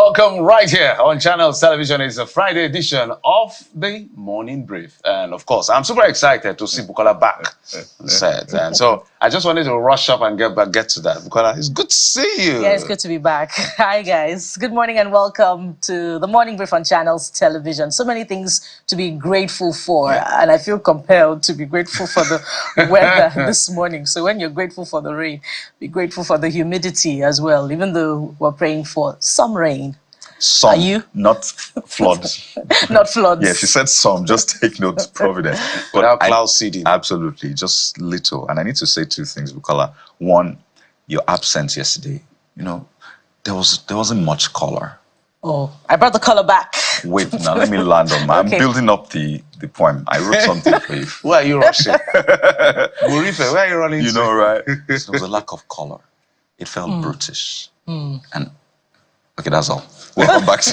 Welcome right here on Channels Television. It's a Friday edition of the Morning Brief. And of course, I'm super excited to see Bukola back on set. And so I just wanted to rush up and get to that. Bukola, it's good to see you. Yeah, it's good to be back. Hi, guys. Good morning and welcome to the Morning Brief on Channels Television. So many things to be grateful for. And I feel compelled to be grateful for the weather this morning. So when you're grateful for the rain, be grateful for the humidity as well, even though we're praying for some rain. Some, are you? Not floods. Not floods. Yeah, she said some. Just take note, Providence. Without cloud seeding. Absolutely, just little. And I need to say two things, Bukola. One, your absence yesterday. You know, there wasn't much color. Oh, I brought the color back. Wait, now let me land on my. Okay. I'm building up the poem. I wrote something for you. Where are you rushing? Murife, where are you running? You know, right? There was a lack of color. It felt brutish. And okay, that's all. Welcome back.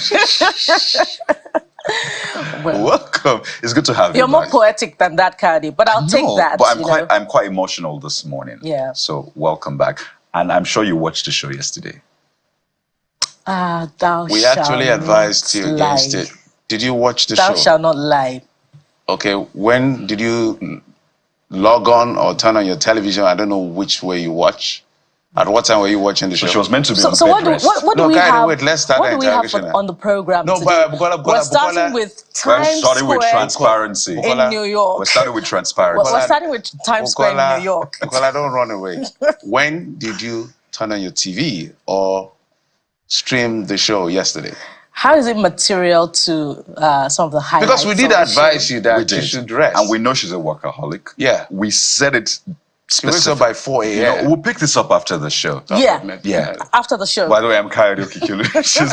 Welcome. It's good to have you. You're more poetic than that, Cardi, but I'll take that. But I'm quite emotional this morning. Yeah. So welcome back. And I'm sure you watched the show yesterday. We actually advised you against it. Did you watch the show? Thou shalt not lie. Okay, when did you log on or turn on your television? I don't know which way you watch. At what time were you watching the show? She was meant to be on so bed rest. What do we have? Wait, let's start what do we have on the program today? We're starting with Times Square in New York. We're starting with transparency. We're starting with Times Square in New York. Bukola, don't run away. When did you turn on your TV or stream the show yesterday? How is it material to some of the highlights? Because we did advise you that you should rest. And we know she's a workaholic. Yeah. We said it. She wakes up by 4 a.m. You know, we'll pick this up after the show. Yeah. After the show. By the way, I'm Karaoke Kulu. She's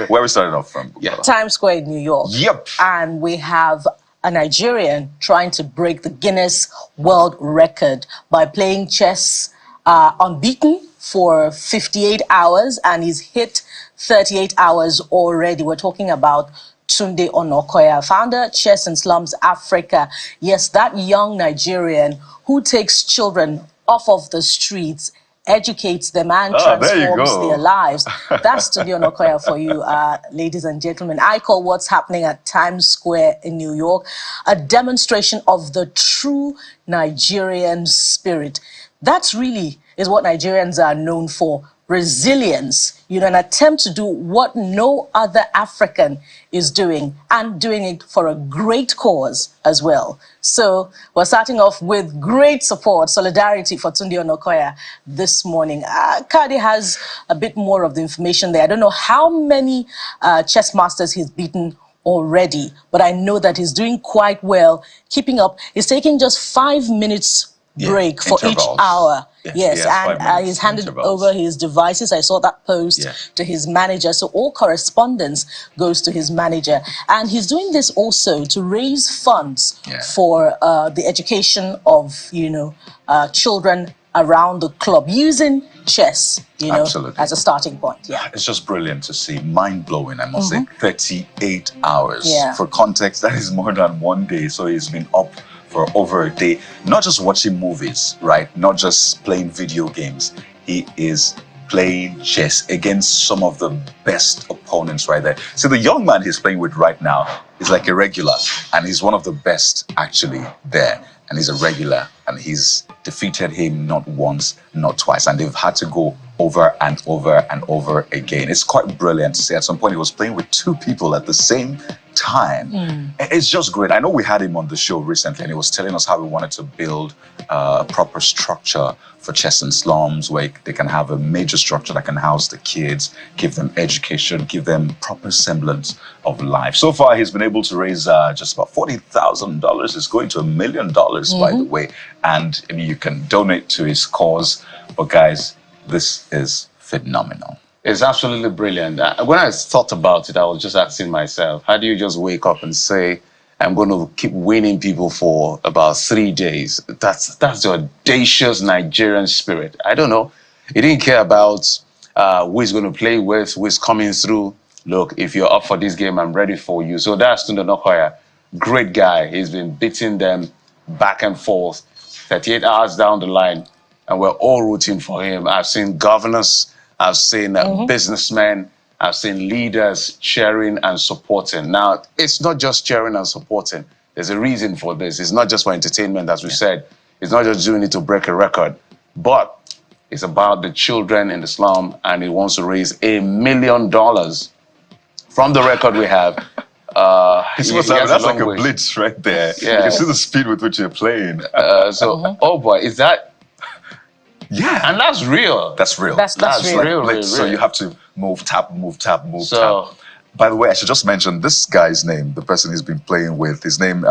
Where we started off from? Yeah. Times Square in New York. Yep. And we have a Nigerian trying to break the Guinness World Record by playing chess unbeaten for 58 hours, and he's hit 38 hours already. We're talking about Tunde Onokoya, founder, Chess in Slums Africa. Yes, that young Nigerian who takes children off of the streets, educates them and transforms their lives. That's Tunde Onokoya for you, ladies and gentlemen. I call what's happening at Times Square in New York a demonstration of the true Nigerian spirit. That's really is what Nigerians are known for. Resilience, you know, an attempt to do what no other African is doing, and doing it for a great cause as well. So we're starting off with great support, solidarity for Tunde Onokoya this morning. Kadi has a bit more of the information there. I don't know how many chess masters he's beaten already, but I know that he's doing quite well, keeping up. He's taking just 5 minutes break for each hour. Yes, and he's handed over his devices. I saw that post to his manager. So all correspondence goes to his manager. And he's doing this also to raise funds for the education of, you know, children around the club using chess, you know, as a starting point. Yeah, it's just brilliant to see. Mind-blowing, I must say. 38 hours. For context, that is more than 1 day. So he's been up for over a day, not just watching movies, right? Not just playing video games. He is playing chess against some of the best opponents right there. See, the young man he's playing with right now is like a regular, and he's one of the best actually there. And he's a regular, and he's defeated him not once, not twice, and they've had to go over and over and over again. It's quite brilliant to see. At some point, he was playing with 2 people at the same time. It's just great. I know we had him on the show recently, and he was telling us how he wanted to build a proper structure for chess in slums, where they can have a major structure that can house the kids, give them education, give them proper semblance of life. So far, he's been able to raise just about $40,000. It's going to $1 million, by the way. And I mean, you can donate to his cause. But guys, this is phenomenal. It's absolutely brilliant. When I thought about it, I was just asking myself, how do you just wake up and say, I'm going to keep winning people for about 3 days? That's the audacious Nigerian spirit. I don't know. He didn't care about who he's going to play with, who is coming through. Look, if you're up for this game, I'm ready for you. So that's Tunde Onokoya. Great guy. He's been beating them back and forth, 38 hours down the line, and we're all rooting for him. I've seen governors I've seen businessmen, I've seen leaders cheering and supporting. Now, it's not just cheering and supporting. There's a reason for this. It's not just for entertainment, as we said. It's not just doing it to break a record, but it's about the children in the slum, and he wants to raise $1 million from the record we have. That's like a blitz right there. Yeah. You can see the speed with which you're playing. Oh boy, is that? Yeah. And that's real. That's real. That's real. So you have to move, tap, move, tap, move, So- tap. By the way, I should just mention this guy's name, the person he's been playing with. His name,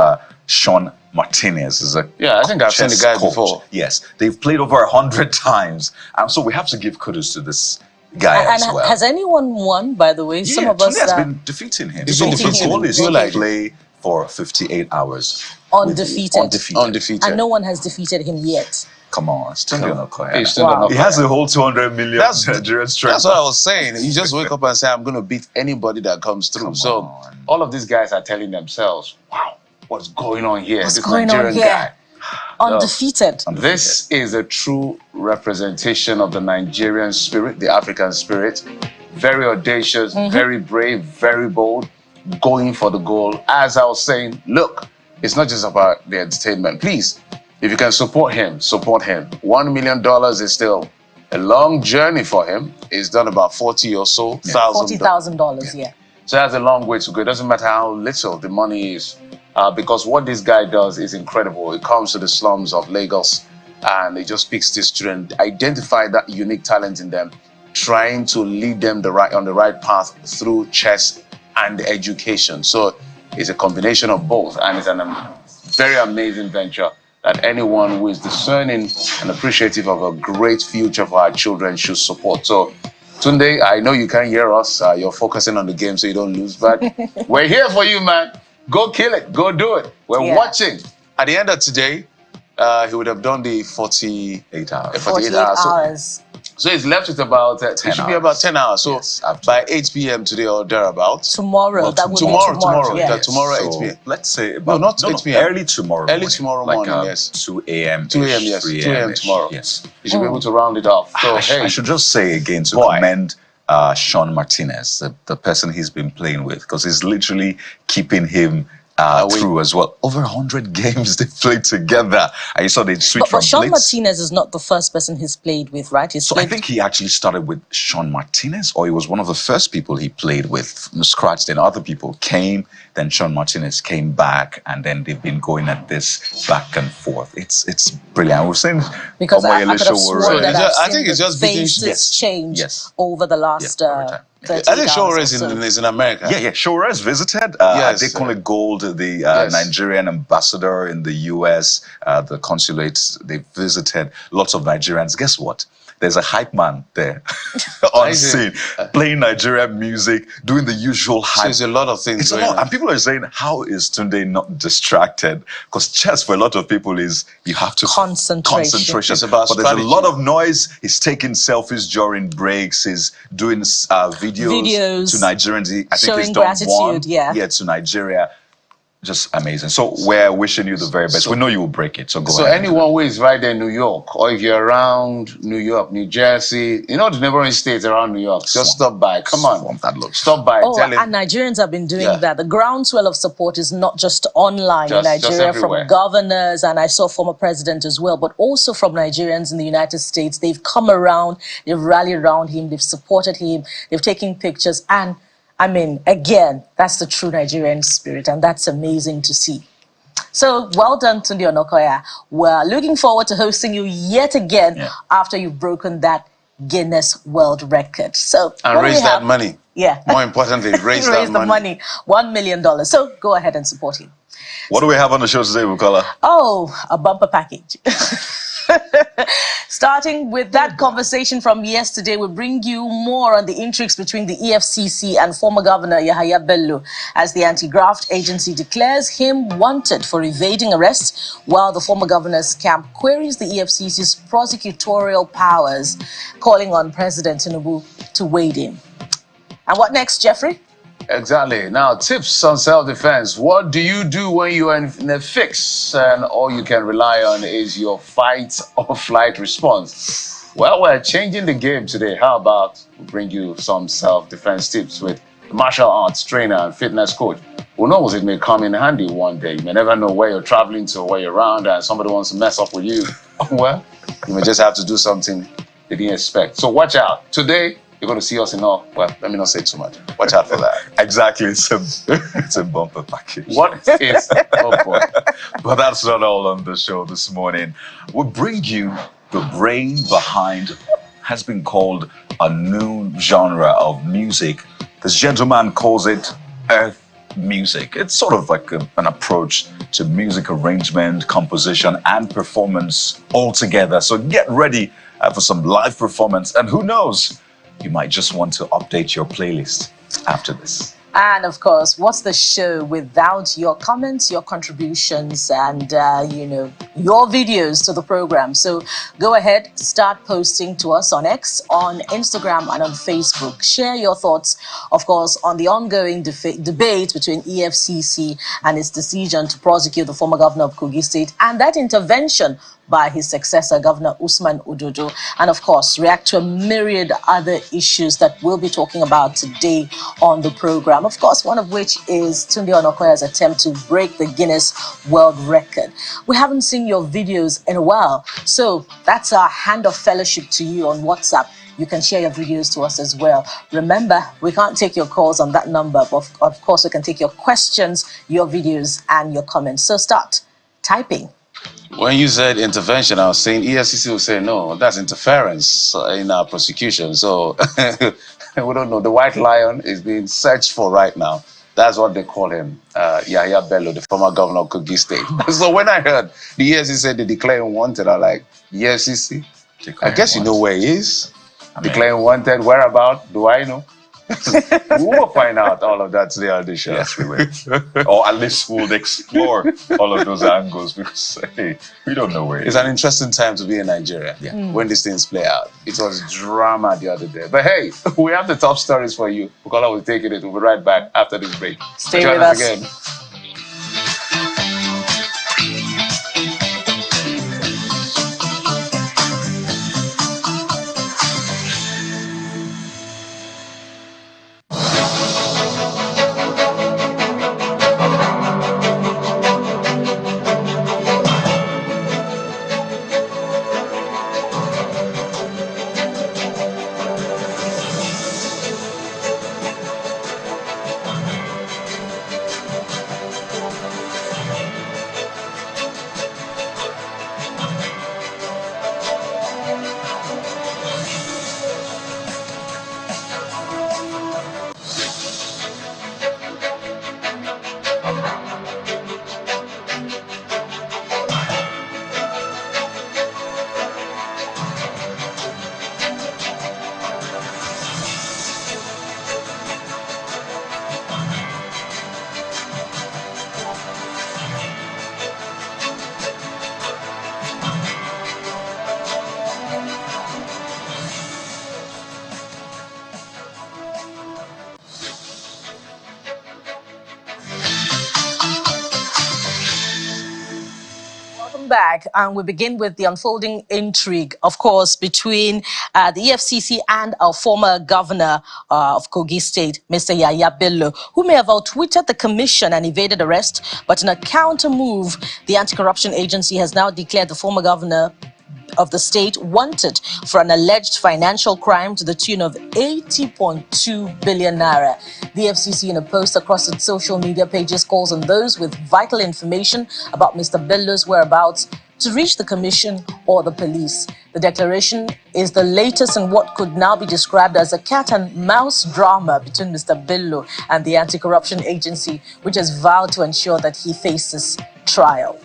Sean Martinez. Is a I think I've seen the chess guy coach. before. Yes, they've played over 100 times. And so we have to give kudos to this guy And as well. has anyone won, by the way? Some of us Tunde has been defeating him. He's So been the defeating goal him. is Feel to like- play for 58 hours. undefeated. Undefeated. And no one has defeated him yet. Come on, still not He's still not He has a whole 200 million That's- Nigerian strength. That's what I was saying. You just wake up and say, I'm going to beat anybody that comes through. Come So on. all of these guys are telling themselves, wow, what's going on here? What's This going on Nigerian here? guy. Undefeated. This is a true representation of the Nigerian spirit, the African spirit. Very audacious, very brave, very bold, going for the goal. As I was saying, look, it's not just about the entertainment. Please, if you can support him, support him. $1 million is still a long journey for him. He's done about 40 or so thousand. $40,000, yeah. So that's a long way to go. It doesn't matter how little the money is, because what this guy does is incredible. He comes to the slums of Lagos and he just picks these children, identify that unique talent in them, trying to lead them on the right path through chess and education. So it's a combination of both, and it's a very amazing venture that anyone who is discerning and appreciative of a great future for our children should support. So, Tunde, I know you can't hear us. You're focusing on the game so you don't lose, but we're here for you, man. Go kill it. Go do it. We're watching. At the end of today, he would have done the 48 hours. 48 hours. So he's left with about, it should be about 10 hours. So Yes, by 8 p.m. today or thereabouts. Tomorrow. Well, that would tomorrow, be tomorrow. Yeah. tomorrow So 8 p.m. let's say No, not 8 p.m. Early tomorrow Early morning. tomorrow Like, morning, yes. 2 a.m. 2 a.m., yes. 3 2 a.m. a.m. tomorrow. Yes. You should be able to round it off. So, I should just say again to Boy. commend Sean Martinez, the person he's been playing with, because he's literally keeping him through as well. Over 100 games they played together. And you saw they switched from But Sean blitz. Martinez is not the first person he's played with, right? He's So I played think he actually started with Sean Martinez, or he was one of the first people he played with from scratch. Then other people came, then Sean Martinez came back, and then they've been going at this back and forth. It's brilliant. We're saying because I Omoyele could have Sowore. sworn that I I've think seen it's the just beating- faces yes. change Yes. over the last Yeah, over time. 30 I think Shore hours is or so. is in America. Yeah, Shores visited. Yes, Adekunle Gold, the yes. Nigerian ambassador in the US, the consulates, they visited lots of Nigerians. Guess what? There's a hype man there on I see. scene, playing Nigerian music, doing the usual So hype. there's a lot of things It's a going lot. on. And people are saying, how is Tunde not distracted? Because chess for a lot of people is you have to Concentration. It's about but there's a strategy. lot of noise. He's taking selfies during breaks. He's doing videos to Nigerians. I think showing he's done gratitude, one yeah. to Nigeria. Just amazing. So we're wishing you the very best. We know you will break it. So go So ahead. anyone who is right there in New York, or if you're around New York, New Jersey, the neighboring states around New York, just stop by. Come on. That looks. Stop by. Oh, Tell him. and Nigerians have been doing Yeah. that. The groundswell of support is not just online in Just Nigeria everywhere. from governors, and I saw former president as well, but also from Nigerians in the United States. They've come around, they've rallied around him, they've supported him, they've taken pictures. And I mean, again, that's the true Nigerian spirit, and that's amazing to see. So well done, Tunde Onokoya. We're looking forward to hosting you yet again after you've broken that Guinness World Record. So And what do we raise that have? money. Yeah. More importantly, raise that the money. money. $1 million. So go ahead and support him. What do we have on the show today, Bukola? Oh, a bumper package. Starting with that conversation from yesterday, we bring you more on the intrigues between the EFCC and former Governor Yahaya Bello as the anti-graft agency declares him wanted for evading arrest, while the former governor's camp queries the EFCC's prosecutorial powers, calling on President Tinubu to wade in. And what next, Jeffrey? Exactly. Now, tips on self-defense. What do you do when you are in a fix and all you can rely on is your fight or flight response? Well, we're changing the game today. How about we bring you some self-defense tips with the martial arts trainer and fitness coach? Who knows, it may come in handy one day. You may never know where you're traveling to or where you're around and somebody wants to mess up with you. Well, you may just have to do something they didn't expect. So watch out. Today, you're going to see us in all, well, let me not say too much. Watch out for that. Exactly. It's a bumper package. What is, oh boy. But that's not all on the show this morning. We'll bring you the brain behind has been called a new genre of music. This gentleman calls it earth music. It's sort of like an approach to music arrangement, composition, and performance all together. So get ready for some live performance. And who knows, you might just want to update your playlist after this. And of course, what's the show without your comments, your contributions, and your videos to the program? So go ahead, start posting to us on X, on Instagram, and on Facebook. Share your thoughts, of course, on the ongoing debate between EFCC and its decision to prosecute the former governor of Kogi State and that intervention by his successor, Governor Usman Ododo, and of course, react to a myriad other issues that we'll be talking about today on the program. Of course, one of which is Tunde Onokoya's attempt to break the Guinness World Record. We haven't seen your videos in a while, so that's our hand of fellowship to you on WhatsApp. You can share your videos to us as well. Remember, we can't take your calls on that number, but of course, we can take your questions, your videos, and your comments. So start typing. When you said intervention, I was saying EFCC will say, no, that's interference in our prosecution. So we don't know. The white lion is being searched for right now. That's what they call him, Yahaya Bello, the former governor of Kogi State. So when I heard the EFCC said they declare him wanted, I'm like, EFCC? I guess you know where he is. Declaring wanted, whereabout, do I know? We will find out all of that today on the show. Yes, we will. Or at least we'll explore all of those angles because, hey, we don't know where it is. It's an interesting time to be in Nigeria when these things play out. It was drama the other day. But hey, we have the top stories for you. Bukola will take it. We'll be right back after this break. Stay with us again. Back, and we begin with the unfolding intrigue, of course, between the EFCC and our former governor of Kogi State, Mr. Yahaya Bello, who may have outwitted the commission and evaded arrest, but in a counter move, the anti-corruption agency has now declared the former governor of the state wanted for an alleged financial crime to the tune of 80.2 billion naira. The FCC, in a post across its social media pages, calls on those with vital information about Mr. Bello's whereabouts to reach the commission or the police. The declaration is the latest in what could now be described as a cat and mouse drama between Mr. Bello and the anti-corruption agency, which has vowed to ensure that he faces trial.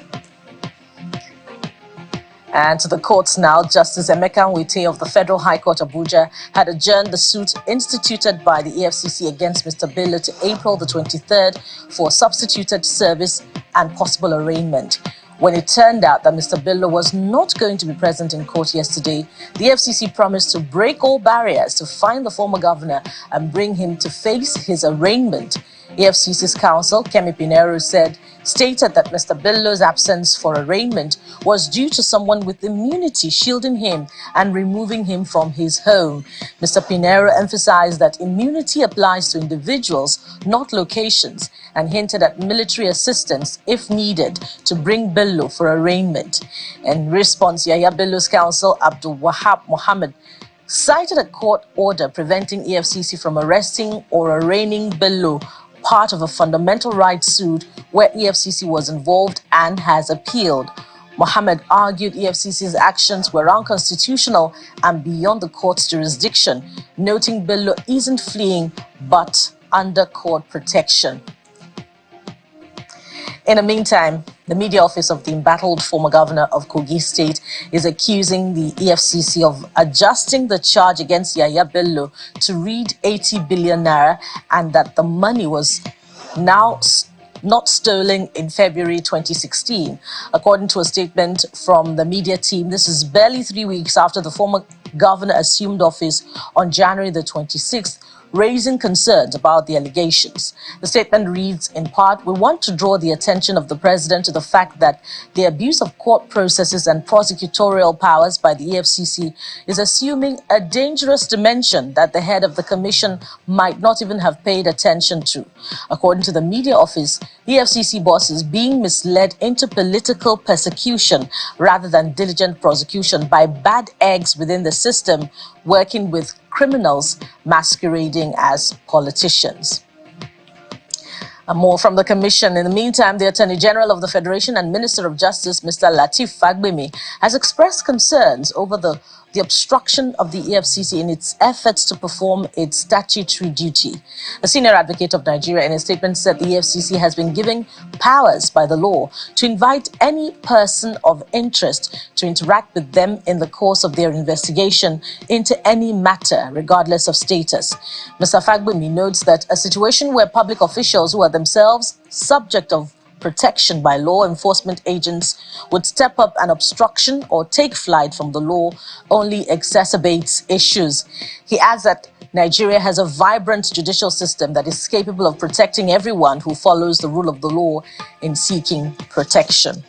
And to the courts now, Justice Emeka Nwite of the Federal High Court Abuja had adjourned the suit instituted by the EFCC against Mr. Bello to April the 23rd for substituted service and possible arraignment. When it turned out that Mr. Bello was not going to be present in court yesterday, the FCC promised to break all barriers to find the former governor and bring him to face his arraignment. EFCC's counsel, Kemi Pinero, said stated that Mr. Bello's absence for arraignment was due to someone with immunity shielding him and removing him from his home. Mr. Pinero emphasized that immunity applies to individuals, not locations, and hinted at military assistance, if needed, to bring Bello for arraignment. In response, Yahaya Bello's counsel, Abdul Wahab Mohammed, cited a court order preventing EFCC from arresting or arraigning Bello, part of a fundamental rights suit where EFCC was involved and has appealed. Mohammed argued EFCC's actions were unconstitutional and beyond the court's jurisdiction, noting Bello isn't fleeing but under court protection. In the meantime, the media office of the embattled former governor of Kogi State is accusing the EFCC of adjusting the charge against Yahaya Bello to read 80 billion naira, and that the money was now not stolen in February 2016. According to a statement from the media team, this is barely 3 weeks after the former governor assumed office on January the 26th, raising concerns about the allegations. The statement reads, in part, "We want to draw the attention of the president to the fact that the abuse of court processes and prosecutorial powers by the EFCC is assuming a dangerous dimension that the head of the commission might not even have paid attention to." According to the media office, the EFCC boss is being misled into political persecution rather than diligent prosecution by bad eggs within the system, working with criminals masquerading as politicians. And more from the Commission. In the meantime, the Attorney General of the Federation and Minister of Justice, Mr. Lateef Fagbemi, has expressed concerns over the obstruction of the EFCC in its efforts to perform its statutory duty. A senior advocate of Nigeria in a statement said the EFCC has been given powers by the law to invite any person of interest to interact with them in the course of their investigation into any matter, regardless of status. Mr. Fagbemi notes that a situation where public officials who are themselves subject of protection by law enforcement agents would step up an obstruction or take flight from the law only exacerbates issues. He adds that Nigeria has a vibrant judicial system that is capable of protecting everyone who follows the rule of the law in seeking protection.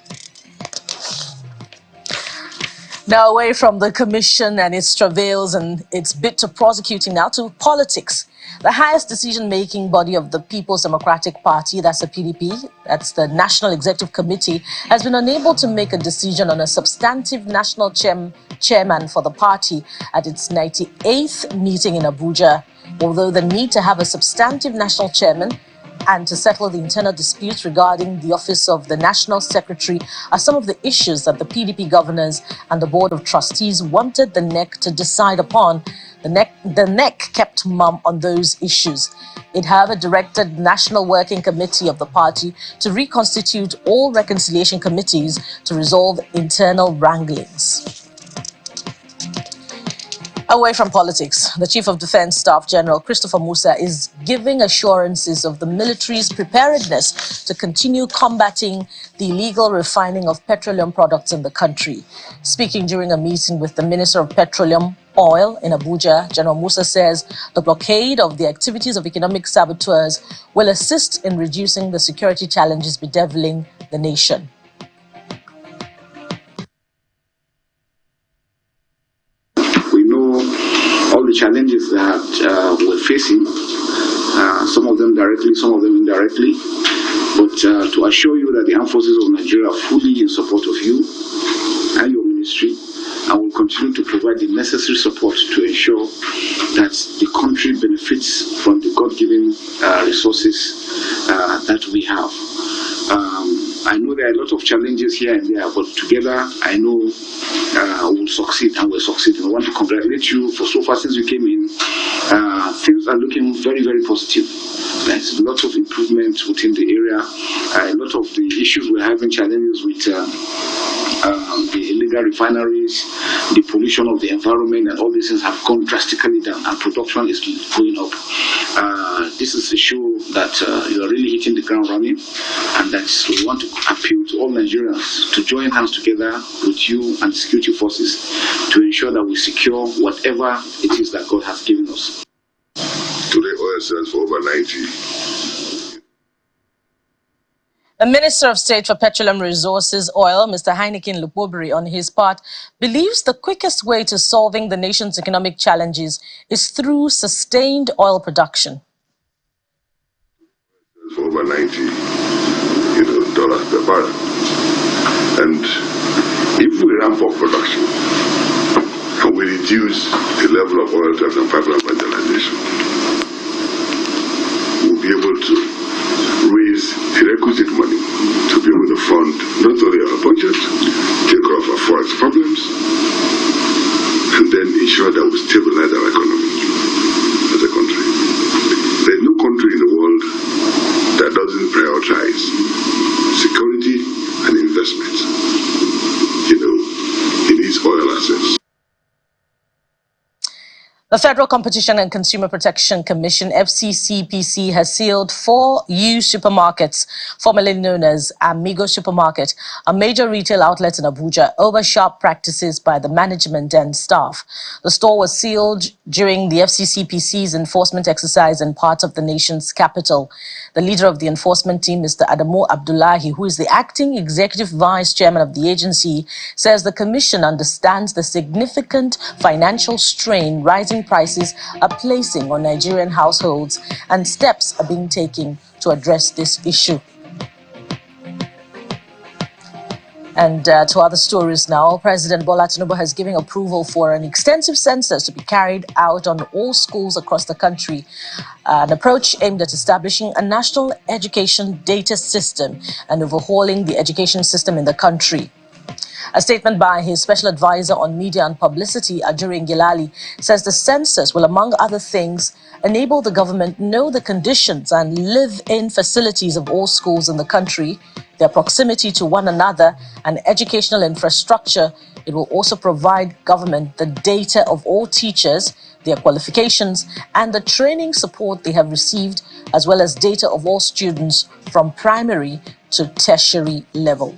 Now, away from the Commission and its travails and its bid to prosecuting, now to politics. The highest decision-making body of the People's Democratic Party, that's the PDP, that's the National Executive Committee, has been unable to make a decision on a substantive national chairman for the party at its 98th meeting in Abuja. Although the need to have a substantive national chairman and to settle the internal disputes regarding the office of the National Secretary are some of the issues that the PDP governors and the Board of Trustees wanted the NEC to decide upon. The NEC kept mum on those issues. It, however, directed the National Working Committee of the party to reconstitute all reconciliation committees to resolve internal wranglings. Away from politics, the Chief of Defense Staff General Christopher Musa is giving assurances of the military's preparedness to continue combating the illegal refining of petroleum products in the country. Speaking during a meeting with the Minister of Petroleum Oil in Abuja, General Musa says the blockade of the activities of economic saboteurs will assist in reducing the security challenges bedeviling the nation. All the challenges that we're facing, some of them directly, some of them indirectly, but to assure you that the armed forces of Nigeria are fully in support of you and your ministry, and will continue to provide the necessary support to ensure that the country benefits from the God-given resources that we have. I know there are a lot of challenges here and there, but together I know we'll succeed and we'll succeed. And I want to congratulate you for so far since you came in. Things are looking very, very positive. There's lots of improvements within the area. A lot of the issues we're having challenges with the illegal refineries, the pollution of the environment, and all these things have gone drastically down, and production is going up. This is a show that you are really hitting the ground running, and that we want to appeal to all Nigerians to join hands together with you and security forces to ensure that we secure whatever it is that God has given us. Today, oil sells for over 90. The Minister of State for Petroleum Resources, Oil, Mr. Heineken Lupobiri, on his part, believes the quickest way to solving the nation's economic challenges is through sustained oil production. For over $90, dollars per barrel. And if we ramp up production and we reduce the level of oil tax and pipeline marginalization, we'll be able to raise the requisite money to be able to fund not only our budget, take care of our forest problems, and then ensure that we stabilize our economy as a country. There's no country in the world that doesn't prioritize security and investment, in its oil assets. The Federal Competition and Consumer Protection Commission, FCCPC, has sealed 4 used supermarkets, formerly known as Amigo Supermarket, a major retail outlet in Abuja, over sharp practices by the management and staff. The store was sealed during the FCCPC's enforcement exercise in parts of the nation's capital. The leader of the enforcement team, Mr. Adamu Abdullahi, who is the acting executive vice chairman of the agency, says the commission understands the significant financial strain rising prices are placing on Nigerian households, and steps are being taken to address this issue. And to other stories now, President Bola Tinubu has given approval for an extensive census to be carried out on all schools across the country, an approach aimed at establishing a national education data system and overhauling the education system in the country. A statement by his special advisor on media and publicity, Ajuri Ngilali, says the census will, among other things, enable the government know the conditions and live-in facilities of all schools in the country, their proximity to one another, and educational infrastructure. It will also provide government the data of all teachers, their qualifications, and the training support they have received, as well as data of all students from primary to tertiary level.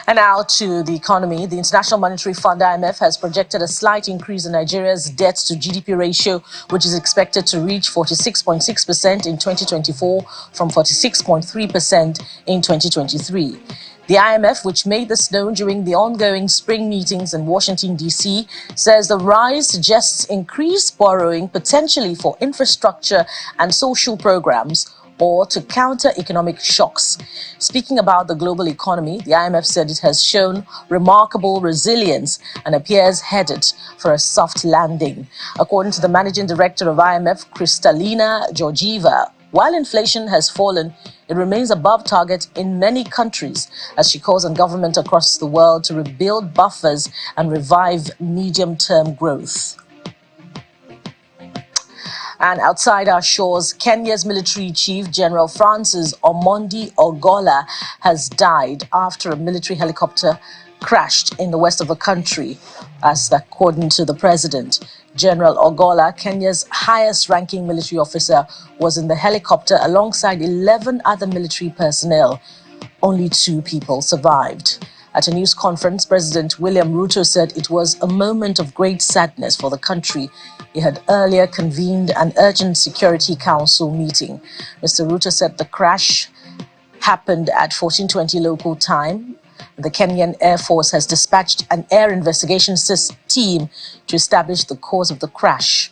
And now to the economy. The International Monetary Fund, IMF, has projected a slight increase in Nigeria's debt to GDP ratio, which is expected to reach 46.6% in 2024 from 46.3% in 2023. The IMF, which made this known during the ongoing spring meetings in Washington, D.C., says the rise suggests increased borrowing potentially for infrastructure and social programs, or to counter economic shocks. Speaking about the global economy, the IMF said it has shown remarkable resilience and appears headed for a soft landing. According to the managing director of IMF, Kristalina Georgieva, while inflation has fallen, it remains above target in many countries, as she calls on government across the world to rebuild buffers and revive medium-term growth. And outside our shores, Kenya's military chief, General Francis Omondi Ogola, has died after a military helicopter crashed in the west of the country, as according to the president. General Ogola, Kenya's highest-ranking military officer, was in the helicopter alongside 11 other military personnel. Only 2 people survived. At a news conference, President William Ruto said it was a moment of great sadness for the country. He had earlier convened an urgent Security Council meeting. Mr. Ruto said the crash happened at 14:20 local time. The Kenyan Air Force has dispatched an air investigation team to establish the cause of the crash.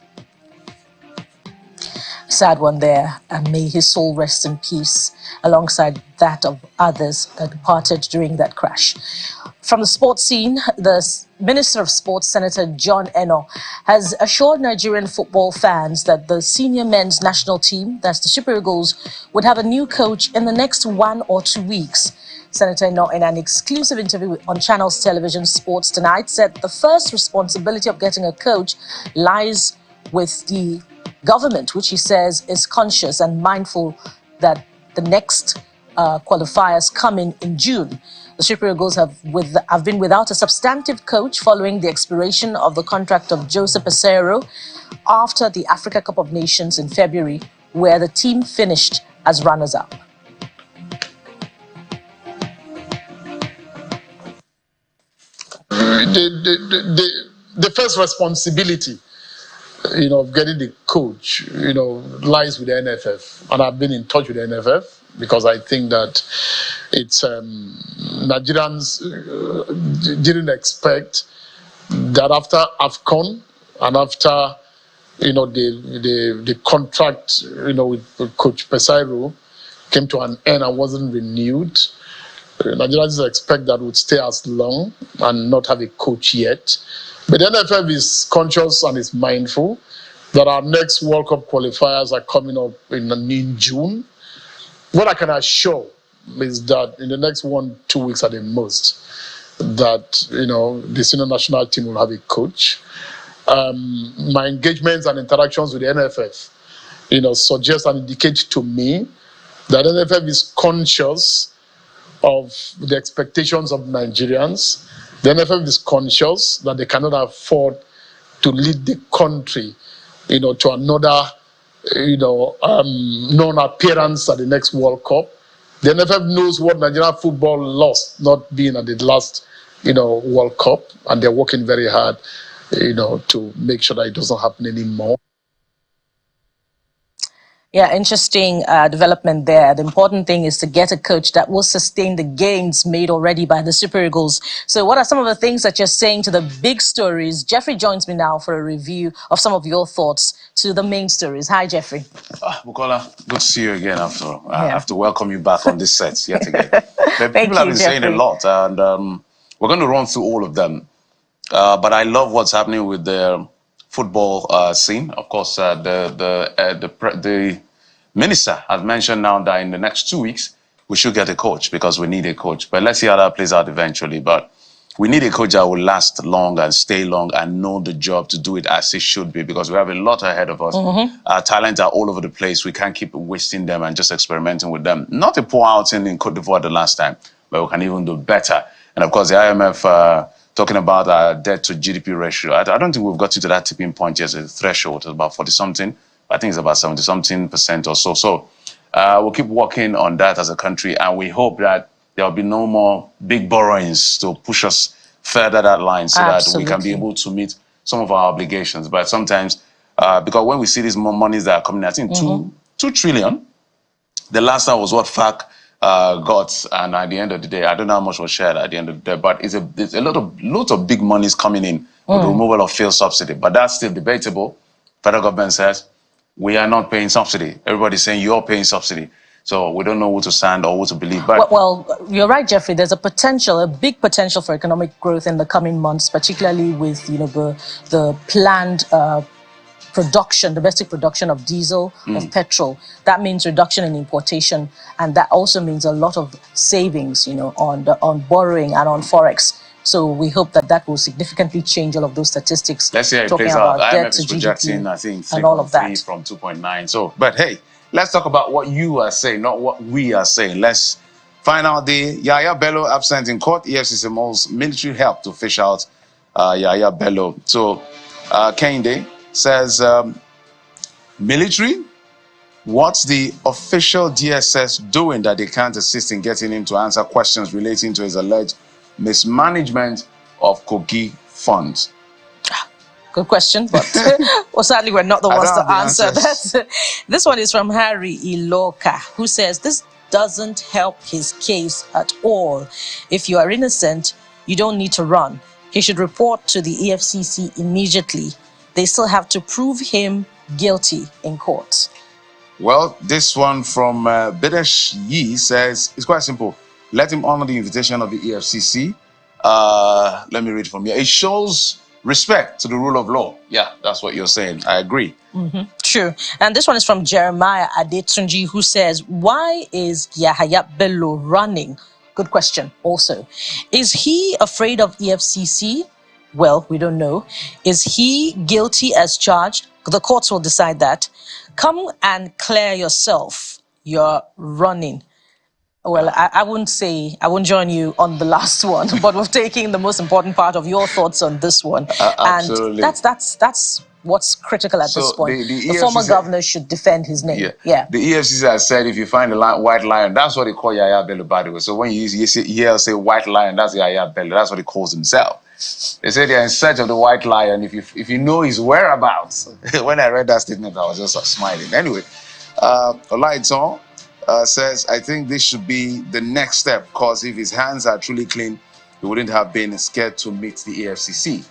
Sad one there, and may his soul rest in peace, alongside that of others that departed during that crash. From the sports scene, the Minister of Sports, Senator John Eno, has assured Nigerian football fans that the senior men's national team, that's the Super Eagles, would have a new coach in the next 1 or 2 weeks. Senator Eno, in an exclusive interview on Channels Television Sports Tonight, said the first responsibility of getting a coach lies with the government, which he says is conscious and mindful that the next qualifiers come in June. The Super Eagles have been without a substantive coach following the expiration of the contract of Joseph Peseiro after the Africa Cup of Nations in February, where the team finished as runners-up. The first responsibility, of getting the coach, lies with the NFF. And I've been in touch with the NFF. because I think that it's Nigerians didn't expect that after AFCON and after the contract with Coach Pesairo came to an end and wasn't renewed. Nigerians expect that would stay as long and not have a coach yet. But the NFF is conscious and is mindful that our next World Cup qualifiers are coming up in June. What I can assure is that in the next 1-2 weeks at the most, that the senior national team will have a coach. My engagements and interactions with the NFF, suggest and indicate to me that NFF is conscious of the expectations of Nigerians. The NFF is conscious that they cannot afford to lead the country, to another, non-appearance at the next World Cup. The NFF knows what Nigerian football lost not being at the last, World Cup, and they're working very hard, to make sure that it doesn't happen anymore. Yeah, interesting development there. The important thing is to get a coach that will sustain the gains made already by the Super Eagles. So what are some of the things that you're saying to the big stories? Jeffrey joins me now for a review of some of your thoughts to the main stories. Hi, Jeffrey. Bukola, good to see you again after all. I have to welcome you back on this set yet again. People have been saying a lot, and we're going to run through all of them. But I love what's happening with the football scene. Of course, the minister has mentioned now that in the next 2 weeks, we should get a coach because we need a coach. But let's see how that plays out eventually. But we need a coach that will last long and stay long and know the job to do it as it should be, because we have a lot ahead of us. Our talents are all over the place. We can't keep wasting them and just experimenting with them. Not a poor outing in Cote d'Ivoire the last time, but we can even do better. And of course, the IMF talking about our debt to GDP ratio. I don't think we've got to that tipping point yet. The threshold is about 40-something. I think it's about 70-something% or so. So we'll keep working on that as a country, and we hope that there will be no more big borrowings to push us further that line so that we can be able to meet some of our obligations. But sometimes, because when we see these more monies that are coming, I think 2 trillion, the last time was what FAC got, and at the end of the day, I don't know how much was shared at the end of the day, but it's a lot of big monies coming in with the removal of fuel subsidy. But that's still debatable. Federal government says we are not paying subsidy. Everybody's saying you're paying subsidy. So we don't know who to stand or who to believe. But well, you're right, Jeffrey. There's a big potential for economic growth in the coming months, particularly with the planned domestic production of diesel, of petrol. That means reduction in importation, and that also means a lot of savings, on borrowing and on forex. So we hope that will significantly change all of those statistics. Let's see how it plays out. IMF is projecting, I think, 3.3 from 2.9. So, but hey, let's talk about what you are saying, not what we are saying. Let's find out the Yahaya Bello absent in court. EFCC most military help to fish out Yahaya Bello. So, Kende says, military, what's the official DSS doing that they can't assist in getting him to answer questions relating to his alleged mismanagement of Kogi funds? Good question, but well, sadly we're not the ones to answer that. This one is from Harry Iloka, who says, this doesn't help his case at all. If you are innocent, you don't need to run. He should report to the EFCC immediately. They still have to prove him guilty in court. Well, this one from Bedesh Yi says, it's quite simple. Let him honor the invitation of the EFCC. Let me read from here. It shows respect to the rule of law. Yeah, that's what you're saying. I agree. True. And this one is from Jeremiah Adetunji, who says, why is Yahaya Bello running? Good question also. Is he afraid of EFCC? Well, we don't know. Is he guilty as charged? The courts will decide that. Come and clear yourself. You're running. Well, I wouldn't join you on the last one, but we're taking the most important part of your thoughts on this one. Absolutely. And that's what's critical at this point. The former governor should defend his name. Yeah. The EFCC has said if you find a white lion, that's what they call Yaya Bello, by the way. So when you say white lion, that's Yaya Bello. That's what he calls himself. They say they're in search of the white lion. If you know his whereabouts. When I read that statement, I was just smiling. Anyway, Olaiton says, I think this should be the next step, because if his hands are truly clean, he wouldn't have been scared to meet the EFCC.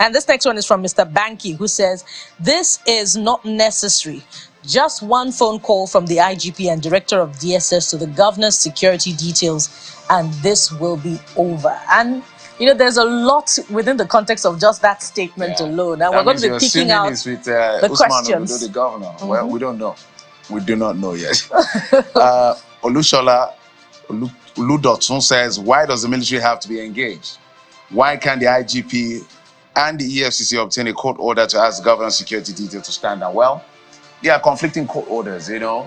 And this next one is from Mr. Banky, who says, this is not necessary. Just one phone call from the IGP and director of DSS to the governor's security details, and this will be over. And, you know, there's a lot within the context of just that statement alone. And we're going to be picking out with, the questions. The governor. Well, we don't know. We do not know yet. Olushola Oludotun says, why does the military have to be engaged? Why can't the IGP and the EFCC obtain a court order to ask the governor's security detail to stand down? Well, there are conflicting court orders, you know,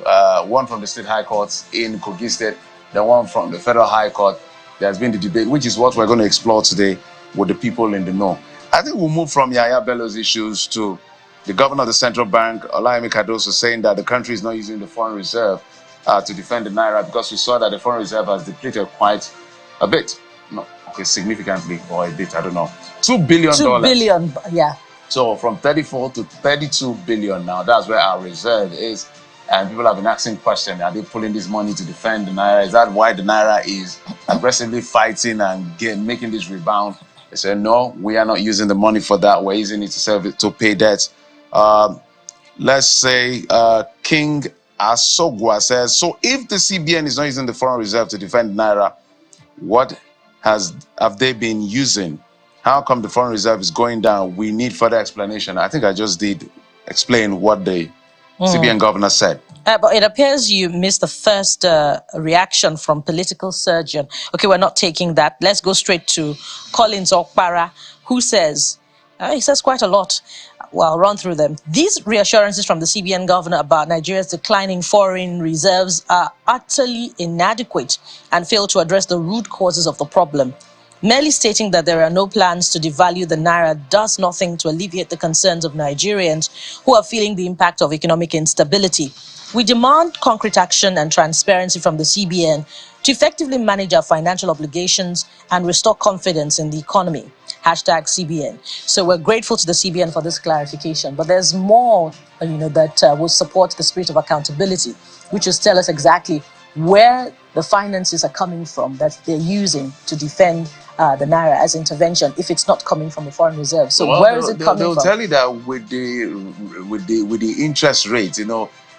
one from the state high courts in Kogi State, the one from the federal high court. There's been the debate, which is what we're going to explore today with the people in the know. I think we'll move from Yahaya Bello's issues to the governor of the central bank, Olayemi Cardoso, saying that the country is not using the foreign reserve to defend the naira, because we saw that the foreign reserve has depleted quite a bit. No, okay, significantly, or a bit, I don't know. $2 billion. $2 billion, yeah. So from 34 to 32 billion now, that's where our reserve is. And people have been asking questions, are they pulling this money to defend the naira? Is that why the naira is aggressively fighting and making this rebound? They said, no, we are not using the money for that. We're using it to serve it, to pay debt. Let's say King Asogwa says, so if the CBN is not using the foreign reserve to defend naira, what have they been using? How come the foreign reserve is going down? We need further explanation. I think I just did explain what the CBN governor said. But it appears you missed the first reaction from political surgeon. Okay, we're not taking that. Let's go straight to Collins Okpara, who says, he says quite a lot. Well, I'll run through them. These reassurances from the CBN governor about Nigeria's declining foreign reserves are utterly inadequate and fail to address the root causes of the problem. Merely stating that there are no plans to devalue the naira does nothing to alleviate the concerns of Nigerians who are feeling the impact of economic instability. We demand concrete action and transparency from the CBN to effectively manage our financial obligations and restore confidence in the economy. Hashtag CBN. So we're grateful to the CBN for this clarification, but there's more, that will support the spirit of accountability, which is tell us exactly where the finances are coming from that they're using to defend the naira as intervention if it's not coming from the foreign reserve. So where is it coming from? They'll tell you that with the interest rate,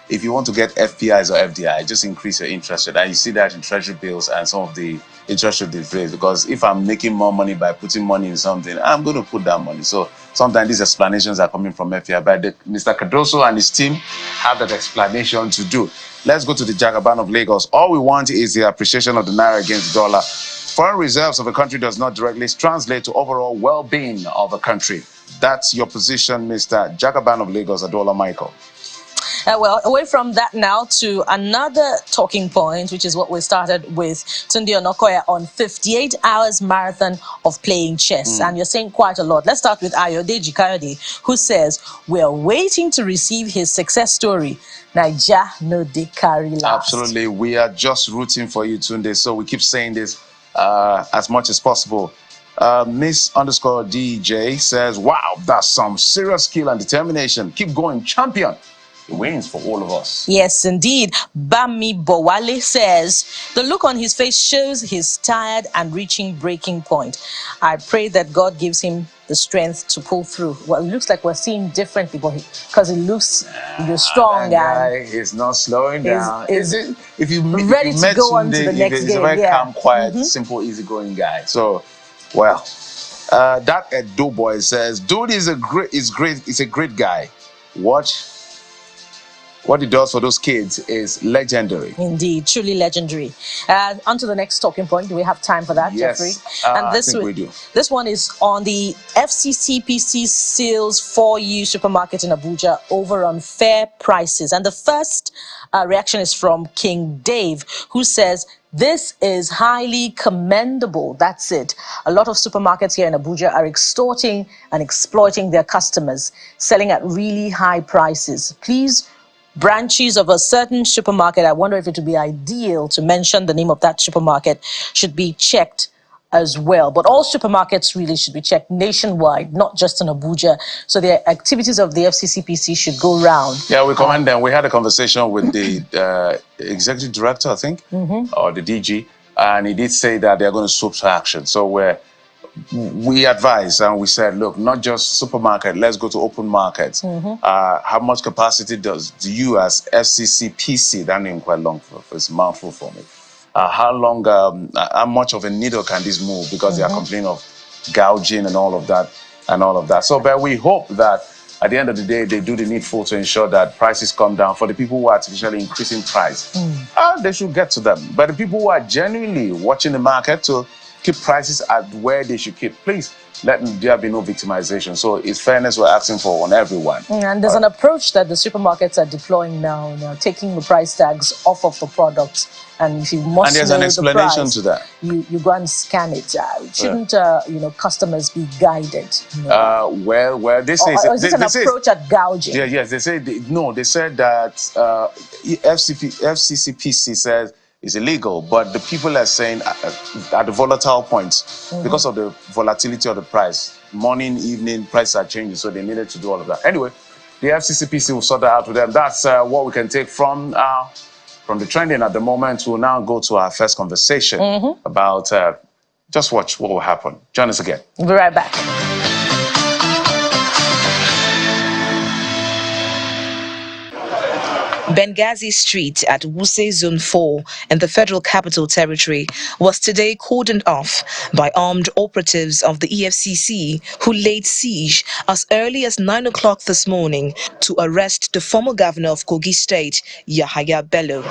if you want to get FPIs or FDI, just increase your interest rate. And you see that in treasury bills and some of the interest rate rates. Because if I'm making more money by putting money in something, I'm going to put that money. So sometimes these explanations are coming from FPI. But Mr. Cardoso and his team have that explanation to do. Let's go to the Jagaban of Lagos. All we want is the appreciation of the naira against the dollar. Foreign reserves of a country does not directly translate to overall well-being of a country. That's your position, Mr. Jagaban of Lagos, Adola Michael. Well, away from that now to another talking point, which is what we started with Tunde Onokoya on 58 hours marathon of playing chess. And you're saying quite a lot. Let's start with Ayodeji Kayode, who says, we're waiting to receive his success story. Naija no dey carry last. Absolutely. We are just rooting for you, Tunde. So we keep saying this as much as possible. Miss_DJ says, wow, that's some serious skill and determination. Keep going, champion. It wins for all of us. Yes, indeed. Bami Bowale says, the look on his face shows he's tired and reaching breaking point. I pray that God gives him the strength to pull through. Well, it looks like we're seeing differently, because he looks strong. That guy is not slowing down. If you ready to go on to the next game. He's a very calm, quiet, simple, easygoing guy. So, well, that Edo boy says, dude is a great guy. What he does for those kids is legendary. Indeed, truly legendary. On to the next talking point. Do we have time for that, yes, Jeffrey? And I think we do. This one is on the FCCPC sales for you supermarket in Abuja over on fair prices. And the first reaction is from King Dave, who says, this is highly commendable. That's it. A lot of supermarkets here in Abuja are extorting and exploiting their customers, selling at really high prices. Please, branches of a certain supermarket, I wonder if it would be ideal to mention the name of that supermarket, should be checked as well. But all supermarkets really should be checked nationwide, not just in Abuja. So the activities of the FCCPC should go round. Yeah, we commend them. We had a conversation with the executive director, I think, or the DG, and he did say that they're going to swoop to action. So we advised and we said, look, not just supermarket, let's go to open markets. How much capacity do you as FCCPC, that name quite long, it's a mouthful for me. How much of a needle can this move? Because they are complaining of gouging and all of that. So, but we hope that at the end of the day, they do the needful to ensure that prices come down. For the people who are artificially increasing price, they should get to them. But the people who are genuinely watching the market to keep prices at where they should keep, please let there be no victimization. So it's fairness we're asking for on everyone. And there's an approach that the supermarkets are deploying now, taking the price tags off of the products. And if you must and there's know an explanation the price, to that. You go and scan it. Shouldn't customers be guided? Well, they say or is this an approach at gouging? Yes, they say they said that FCCPC says it's illegal, but the people are saying at the volatile points, because of the volatility of the price, morning, evening, prices are changing, so they needed to do all of that. Anyway, the FCCPC will sort that out with them. That's what we can take from the trending at the moment. We'll now go to our first conversation about just watch what will happen. Join us again. We'll be right back. Benghazi Street at Wuse Zone 4 in the Federal Capital Territory was today cordoned off by armed operatives of the EFCC, who laid siege as early as 9 o'clock this morning to arrest the former governor of Kogi State, Yahaya Bello.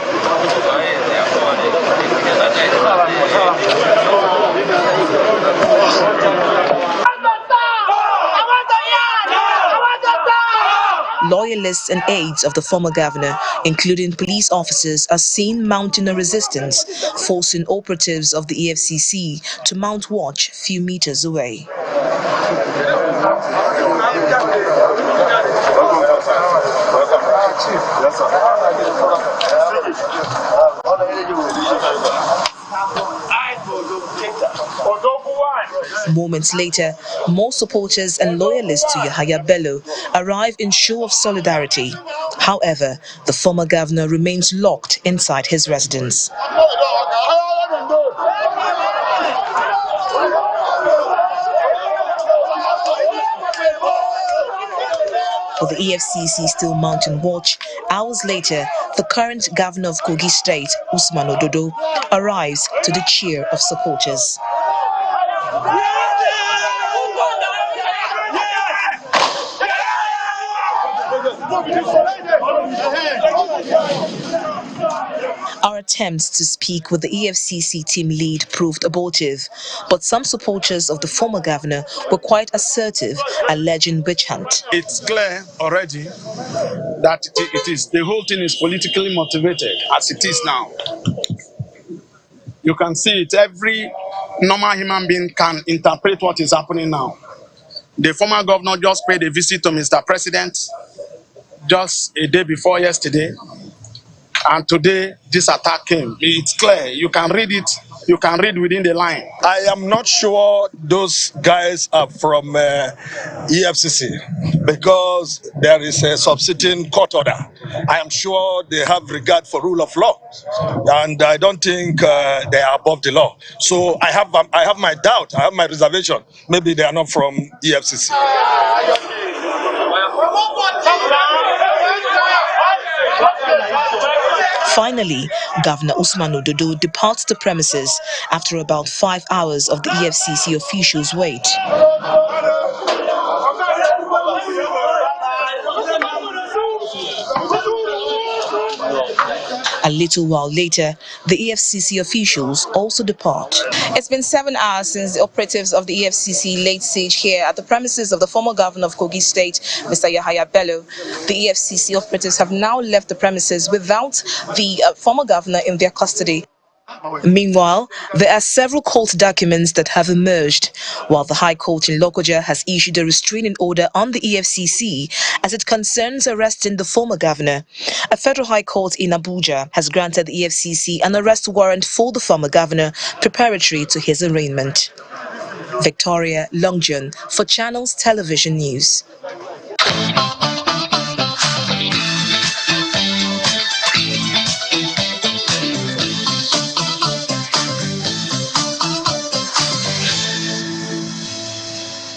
Loyalists and aides of the former governor, including police officers, are seen mounting a resistance, forcing operatives of the EFCC to mount watch a few meters away. Moments later, more supporters and loyalists to Yahaya Bello arrive in show of solidarity. However, the former governor remains locked inside his residence. With the EFCC still mounting watch, hours later, the current governor of Kogi State, Usman Ododo, arrives to the cheer of supporters. Our attempts to speak with the EFCC team lead proved abortive, but some supporters of the former governor were quite assertive, alleging witch hunt. It's clear already that the whole thing is politically motivated, as it is now. You can see it. Every normal human being can interpret what is happening now. The former governor just paid a visit to Mr. President just a day before yesterday, and today this attack came. It's clear. You can read it. You can read within the line. I am not sure those guys are from EFCC because there is a subsisting court order. I am sure they have regard for rule of law, and I don't think they are above the law. So I have my doubt. I have my reservation. Maybe they are not from EFCC. Finally, Governor Usman Ododo departs the premises after about 5 hours of the EFCC officials' wait. A little while later, the EFCC officials also depart. It's been 7 hours since the operatives of the EFCC laid siege here at the premises of the former governor of Kogi State, Mr. Yahaya Bello. The EFCC operatives have now left the premises without the former governor in their custody. Meanwhile, there are several court documents that have emerged, while the High Court in Lokoja has issued a restraining order on the EFCC as it concerns arresting the former governor. A federal high court in Abuja has granted the EFCC an arrest warrant for the former governor preparatory to his arraignment. Victoria Longjon for Channels Television News.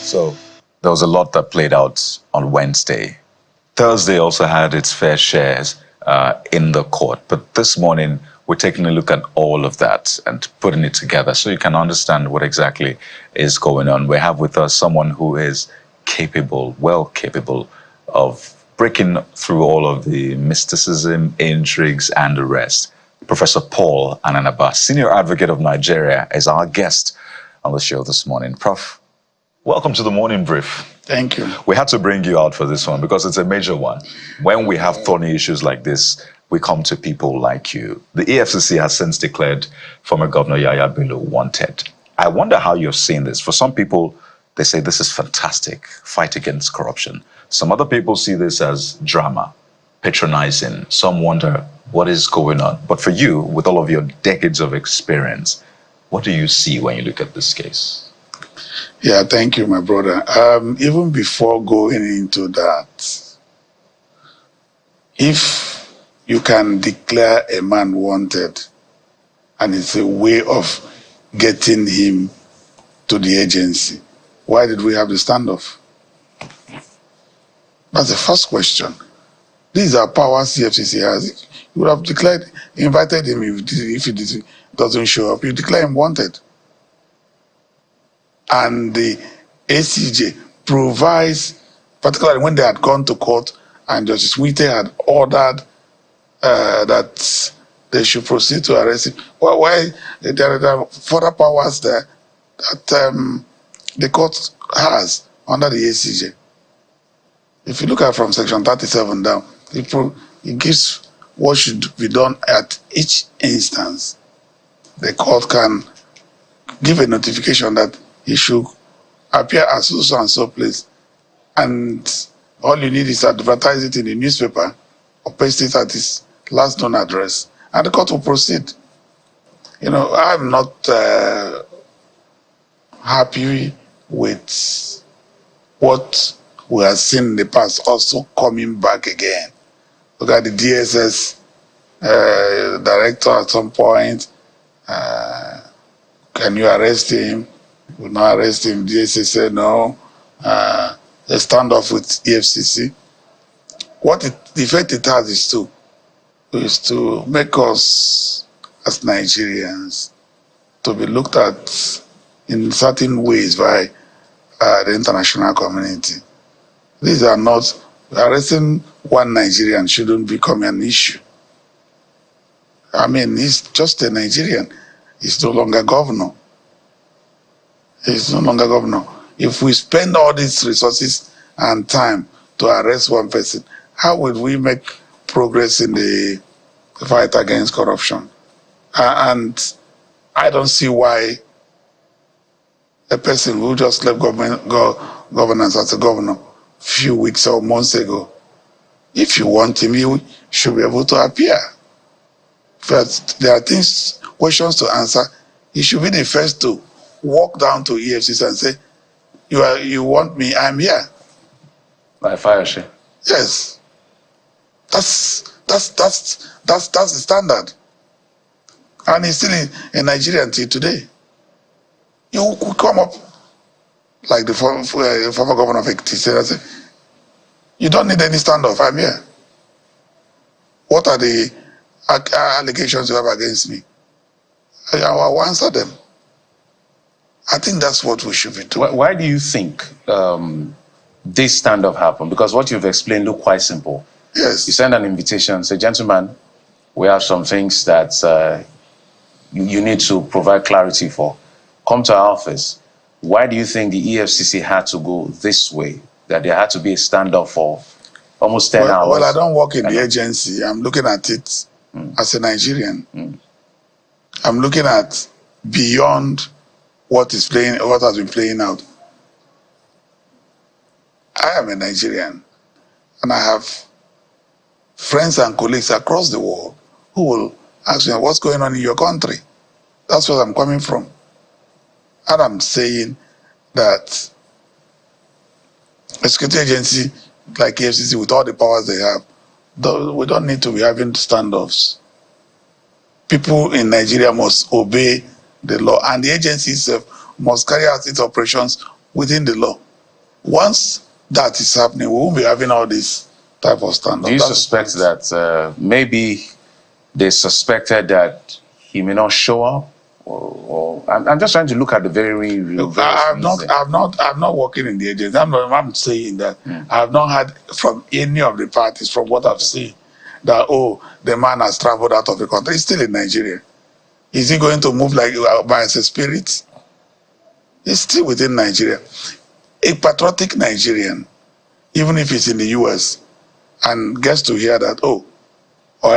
So there was a lot that played out on Wednesday. Thursday also had its fair shares in the court. But this morning, we're taking a look at all of that and putting it together so you can understand what exactly is going on. We have with us someone who is capable, well capable of breaking through all of the mysticism, intrigues, and the rest. Professor Paul Ananaba, Senior Advocate of Nigeria, is our guest on the show this morning. Prof, welcome to the Morning Brief. Thank you. We had to bring you out for this one because it's a major one. When we have thorny issues like this, we come to people like you. The EFCC has since declared former Governor Yahaya Bello wanted. I wonder how you're seeing this. For some people, they say this is fantastic, fight against corruption. Some other people see this as drama, patronizing. Some wonder what is going on. But for you, with all of your decades of experience, what do you see when you look at this case? Yeah, thank you, my brother. Even before going into that, if you can declare a man wanted and it's a way of getting him to the agency, why did we have the standoff? That's the first question. These are powers the FCC has. You would have declared, invited him if he doesn't show up. You declare him wanted. And the ACJ provides, particularly when they had gone to court and Justice Wite had ordered that they should proceed to arrest him. Well, why there are further powers there that the court has under the ACJ. If you look at from section 37 down, it gives what should be done at each instance. The court can give a notification that he should appear at so and so place, and all you need is to advertise it in the newspaper or paste it at his last known address, and the court will proceed. You know, I'm not happy with what we have seen in the past also coming back again. Look at the DSS director at some point. Can you arrest him? Will not arrest him. DSS said no. They stand off with EFCC. The effect it has is to make us as Nigerians to be looked at in certain ways by the international community. These are not, arresting one Nigerian shouldn't become an issue. I mean, he's just a Nigerian. He's no longer governor. He's no longer governor. If we spend all these resources and time to arrest one person, how will we make progress in the fight against corruption? And I don't see why a person who just left governance as a governor a few weeks or months ago, if you want him, he should be able to appear. But there are questions to answer. He should be the first to walk down to EFCC and say, you want me, I'm here. By fire share. Yes. That's the standard. And he's still in Nigeria until today. You could come up like the former governor of Ekiti said, and say, you don't need any standoff, I'm here. What are the allegations you have against me? I will answer them. I think that's what we should be doing. Why do you think this standoff happened? Because what you've explained look quite simple. Yes. You send an invitation, say, gentlemen, we have some things that you need to provide clarity for. Come to our office. Why do you think the EFCC had to go this way? That there had to be a standoff for almost 10 hours? Well, I don't work in the agency. I'm looking at it as a Nigerian. I'm looking at beyond what has been playing out. I am a Nigerian, and I have friends and colleagues across the world who will ask me, what's going on in your country? That's where I'm coming from. And I'm saying that a security agency like EFCC, with all the powers they have, we don't need to be having standoffs. People in Nigeria must obey the law, and the agency itself must carry out its operations within the law. Once that is happening, we won't be having all this type of standoff. Do you suspect that maybe they suspected that he may not show up? Or I'm just trying to look at the very real. I'm not working in the agency. I'm saying that I have not heard from any of the parties, from what I've seen, that the man has traveled out of the country. He's still in Nigeria. Is he going to move like by his spirit? He's still within Nigeria. A patriotic Nigerian, even if he's in the US and gets to hear that, or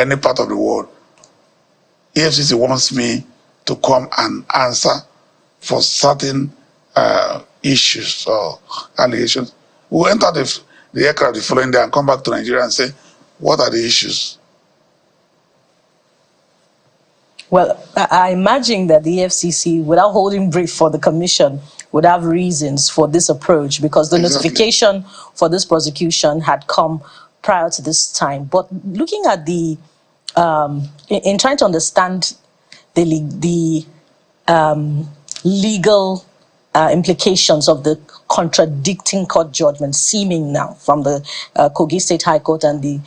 any part of the world, EFCC wants me to come and answer for certain issues or allegations, we'll enter the aircraft the following day and come back to Nigeria and say, what are the issues? Well, I imagine that the EFCC, without holding brief for the commission, would have reasons for this approach, because the notification for this prosecution had come prior to this time. But looking at the, in trying to understand the legal implications of the contradicting court judgments seeming now from the Kogi State High Court and the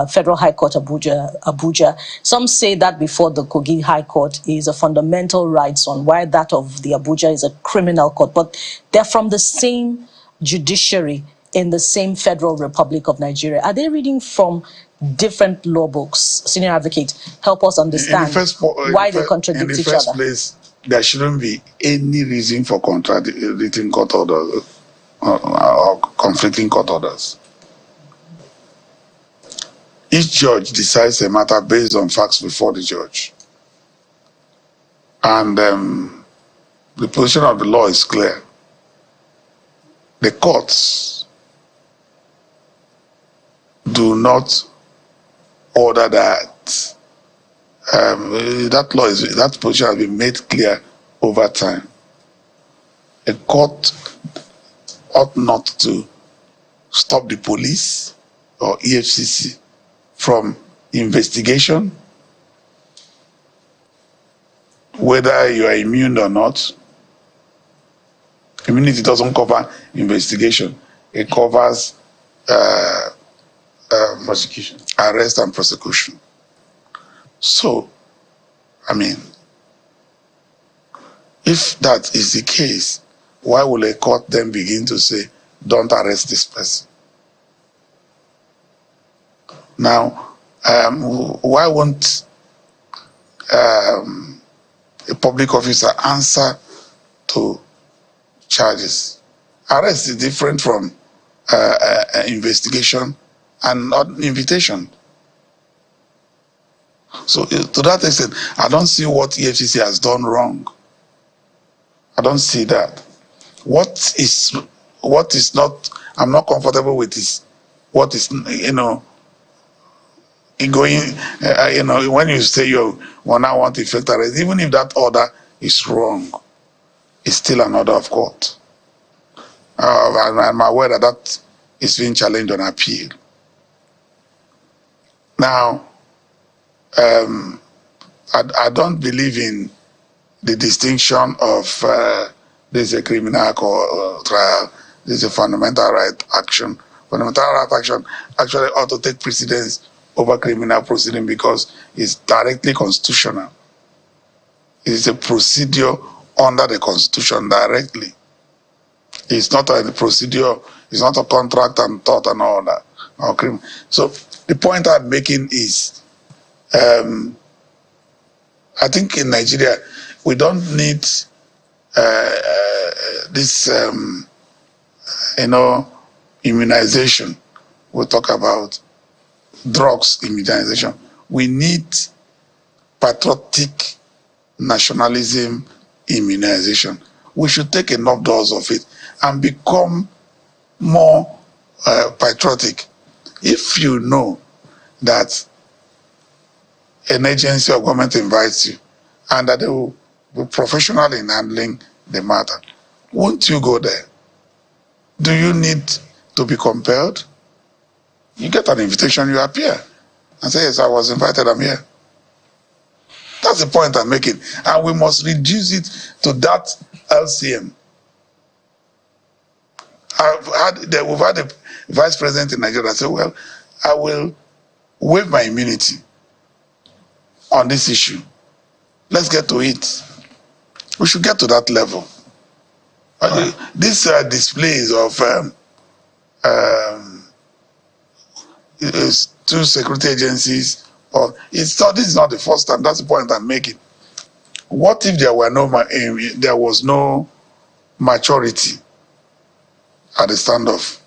Federal High Court Abuja. Some say that before the Kogi High Court is a fundamental rights on, while that of the Abuja is a criminal court. But they're from the same judiciary in the same Federal Republic of Nigeria. Are they reading from different law books? Senior advocate, help us understand why they contradict each other. In the first place, there shouldn't be any reason for contradicting court orders or conflicting court orders. Each judge decides a matter based on facts before the judge. And the position of the law is clear. The courts do not order that. That position has been made clear over time. A court ought not to stop the police or EFCC from investigation, whether you are immune or not. Immunity doesn't cover investigation. It covers prosecution, arrest and prosecution. So, I mean, if that is the case, why will a court then begin to say, don't arrest this person? Now, why won't a public officer answer to charges? Arrest is different from investigation and not invitation. So to that extent, I don't see what EFCC has done wrong. I don't see that. What is not, I'm not comfortable with is what is, when you say you now want to effect arrest, even if that order is wrong, it's still an order of court. I'm aware that that is being challenged on appeal. Now, I don't believe in the distinction of this is a criminal trial, this is a fundamental right action. Fundamental right action actually ought to take precedence over criminal proceeding because it's directly constitutional. It is a procedure under the Constitution directly. It's not a procedure, it's not a contract and tort and all that. Okay. So the point I'm making is, I think in Nigeria, we don't need this, immunization. We'll talk about drugs immunization. We need patriotic nationalism immunization. We should take enough dose of it and become more patriotic. If you know that an agency or government invites you and that they will be professional in handling the matter, won't you go there? Do you need to be compelled? You get an invitation, you appear and say, yes, I was invited, I'm here. That's the point I'm making. And we must reduce it to that LCM. We've had a vice president in Nigeria say, well, I will waive my immunity on this issue. Let's get to it. We should get to that level. These displays of two security agencies, this is not the first time. That's the point I'm making. What if there was no maturity at the standoff,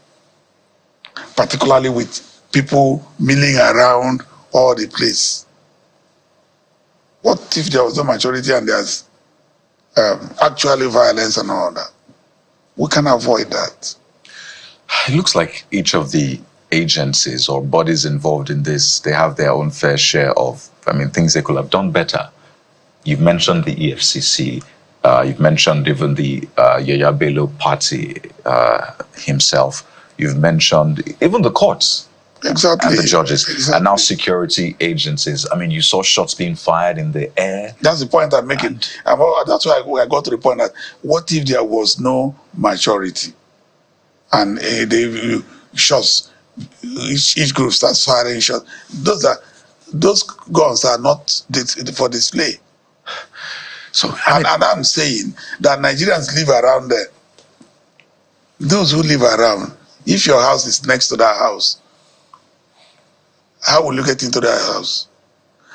particularly with people milling around all the place? What if there was no maturity and there's actually violence and all that? We can avoid that. It looks like each of the agencies or bodies involved in this, they have their own fair share of, things they could have done better. You've mentioned the EFCC. You've mentioned even the Yahaya Bello party himself. You've mentioned even the courts. Exactly. And the judges. Exactly. And now security agencies. You saw shots being fired in the air. That's the point I'm making. That's why I got to the point that what if there was no maturity and shots, each group starts firing shots? Those guns are not for display. So and I'm saying that Nigerians live around there. Those who live around, if your house is next to that house, how will you get into that house?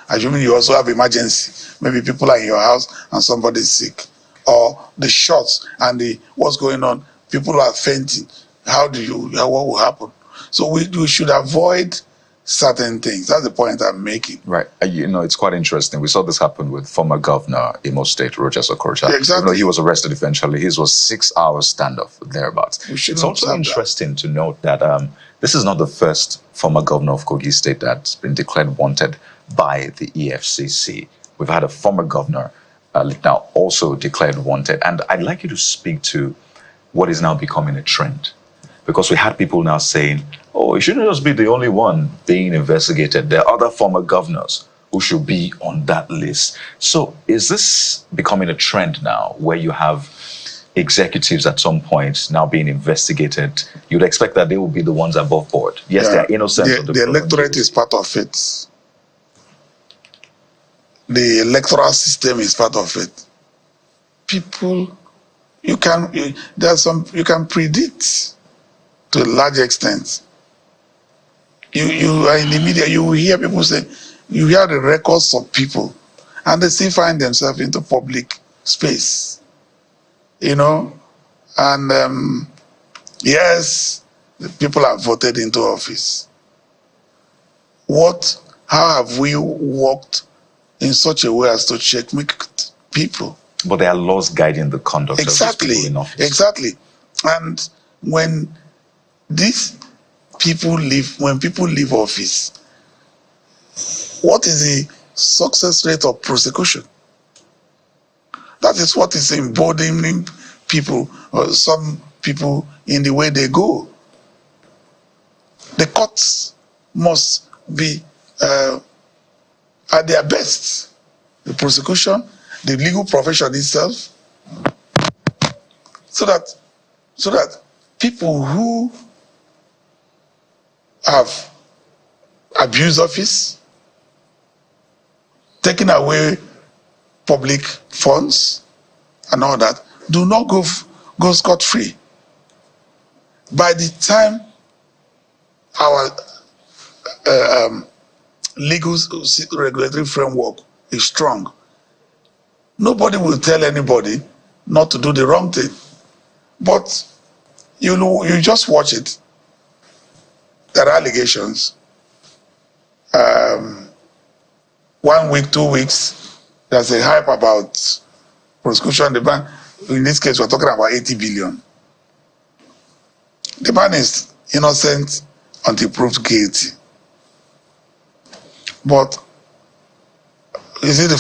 Assuming you also have emergency. Maybe people are in your house and somebody's sick. Or the shots and what's going on, people are fainting. What will happen? So we should avoid certain things. That's the point I'm making. Right. It's quite interesting. We saw this happen with former governor Imo State, Roger Okorocha. Yeah, exactly. He was arrested eventually. His was 6 hours standoff, thereabouts. It's also interesting to note that this is not the first former governor of Kogi State that's been declared wanted by the EFCC. We've had a former governor now also declared wanted. And I'd like you to speak to what is now becoming a trend. Because we had people now saying, oh, it shouldn't just be the only one being investigated. There are other former governors who should be on that list. So is this becoming a trend now where you have executives at some point now being investigated? You'd expect that they will be the ones above board. Yes, they are innocent. The electorate is part of it. The electoral system is part of it. People, you can predict to a large extent. You are in the media, you will hear people say, you hear the records of people and they still find themselves into public space. And yes, the people are voted into office. How have we worked in such a way as to checkmate people? But there are laws guiding the conduct of these people in office. Exactly. And when people leave office, what is the success rate of prosecution? That is what is emboldening people, or some people, in the way they go. The courts must be at their best. The prosecution, the legal profession itself, so that people who have abused office, taken away public funds and all that, do not go scot-free. By the time our legal regulatory framework is strong, nobody will tell anybody not to do the wrong thing. But you just watch it. There are allegations. 1 week, 2 weeks, there's a hype about prosecution. The ban, in this case, we're talking about 80 billion. The man is innocent until proved guilty. But is it the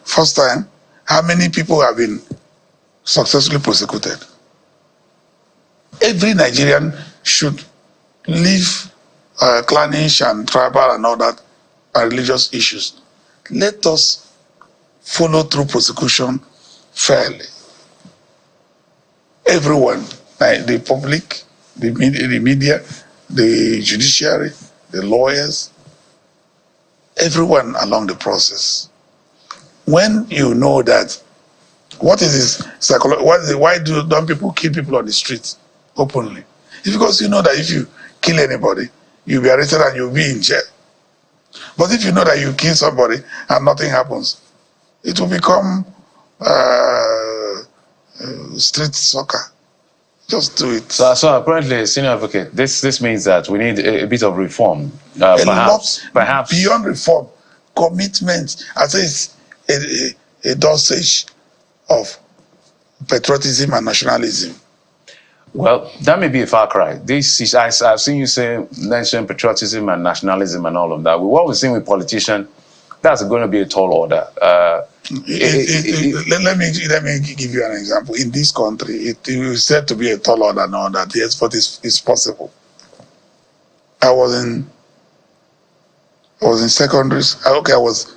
first time? How many people have been successfully prosecuted? Every Nigerian should leave clannish and tribal and all that and religious issues. Let us follow through prosecution fairly. Everyone, like the public, the media, the judiciary, the lawyers, everyone along the process. When you know that, what is this psychology? Why don't people kill people on the street openly? It's because you know that if you kill anybody, you'll be arrested and you'll be in jail. But if you know that you kill somebody and nothing happens, it will become street soccer. Just do it. So apparently, senior advocate, this means that we need a bit of reform. Perhaps beyond reform, commitment. I say it's a dosage of patriotism and nationalism. Well, that may be a far cry. This is, I've seen you mention patriotism and nationalism and all of that. What we're seeing with politicians, that's going to be a tall order. Let me give you an example. In this country, it is said to be a tall order now that yes, but it's possible. I was in secondary. Okay, I was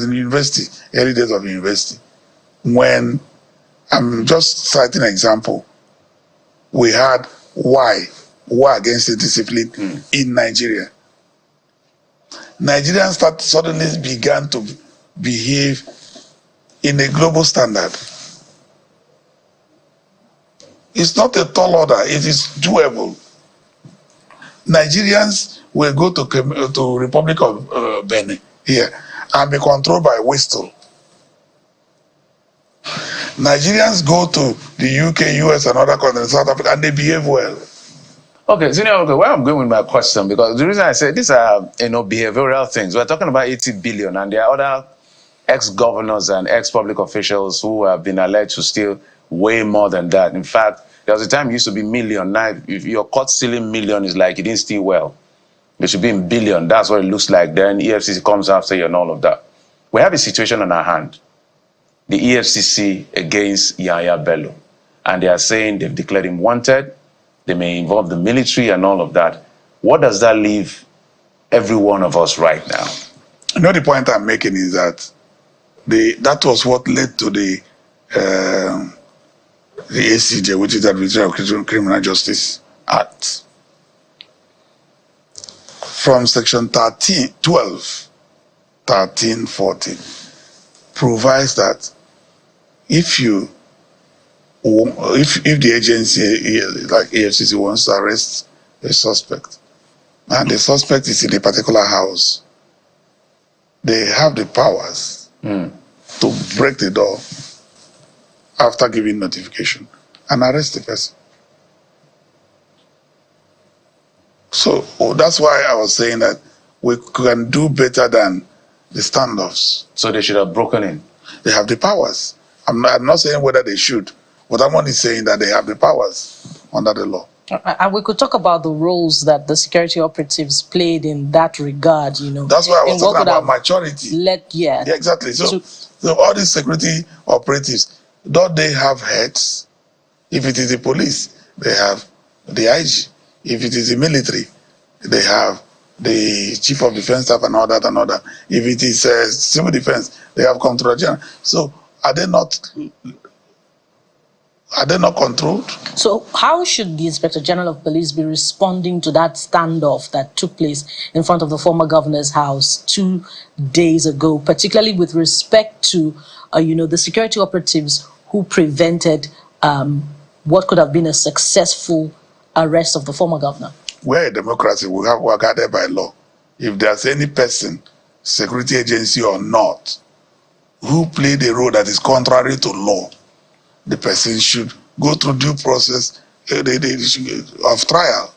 in university, early days of university. When I'm just citing an example, we had war against the discipline in Nigeria. Nigerians suddenly began to behave in a global standard. It's not a tall order, it is doable. Nigerians will go to Republic of Benin here and be controlled by Whistle. Nigerians go to the UK, US, and other countries, South Africa, and they behave well. Okay, Senior, where I'm going with my question, because the reason I say these are behavioral things. We're talking about 80 billion, and there are other ex-governors and ex-public officials who have been alleged to steal way more than that. In fact, there was a time it used to be million. Now, if you're caught stealing million, it's like you didn't steal well. It should be in billion. That's what it looks like. Then EFCC comes after you and all of that. We have a situation on our hand. The EFCC against Yahaya Bello. And they are saying they've declared him wanted. They may involve the military and all of that. What does that leave every one of us right now? You know, the point I'm making is that that was what led to the ACJ, which is the Administrative Criminal Justice Act. From section 13, 14, provides that if the agency like EFCC wants to arrest a suspect and the suspect is in a particular house, they have the powers to break the door after giving notification and arrest the person. So that's why I was saying that we can do better than the standoffs. So they should have broken in. They have the powers. I'm not saying whether they should, but I'm only saying that they have the powers under the law. And we could talk about the roles that the security operatives played in that regard, you know. That's why I was talking about maturity. Yeah, exactly. So all these security operatives, don't they have heads? If it is the police, they have the IG. If it is the military, they have the chief of defense staff and all that and all that. If it is civil defense, they have Comptroller General. So are they not controlled? So how should the Inspector General of Police be responding to that standoff that took place in front of the former governor's house 2 days ago, particularly with respect to the security operatives who prevented what could have been a successful arrest of the former governor? We're a democracy. We are guided by law. If there's any person, security agency or not, who played a role that is contrary to law, the person should go through due process of trial.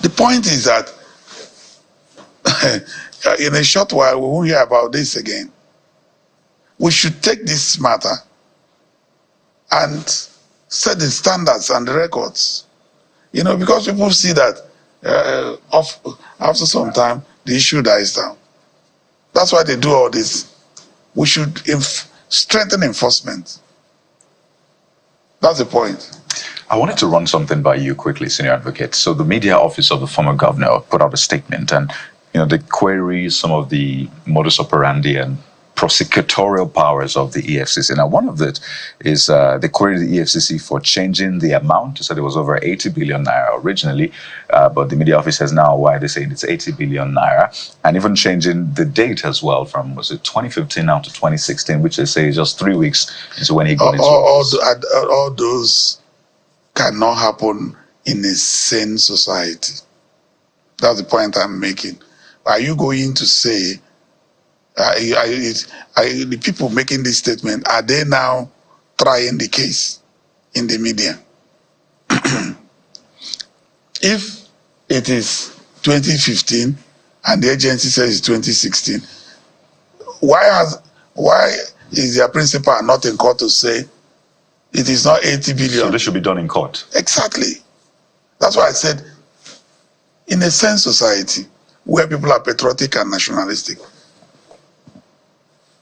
The point is that in a short while, we won't hear about this again. We should take this matter and set the standards and the records. Because people see that after some time, the issue dies down. That's why they do all this. We should strengthen enforcement. That's the point. I wanted to run something by you quickly, Senior Advocate. So the media office of the former governor put out a statement, and they query some of the modus operandi and prosecutorial powers of the EFCC. Now, one of it is they queried the EFCC for changing the amount. They said it was over 80 billion naira originally, but the media office says now why they're saying it's 80 billion naira, and even changing the date as well from, was it 2015 now to 2016, which they say is just 3 weeks into when he got into office. All those cannot happen in a sane society. That's the point I'm making. Are you going to say, the people making this statement, are they now trying the case in the media? If it is 2015 and the agency says it's 2016, why is their principal not in court to say it is not 80 billion? So this should be done in court. Exactly. That's why I said, in a sane society where people are patriotic and nationalistic,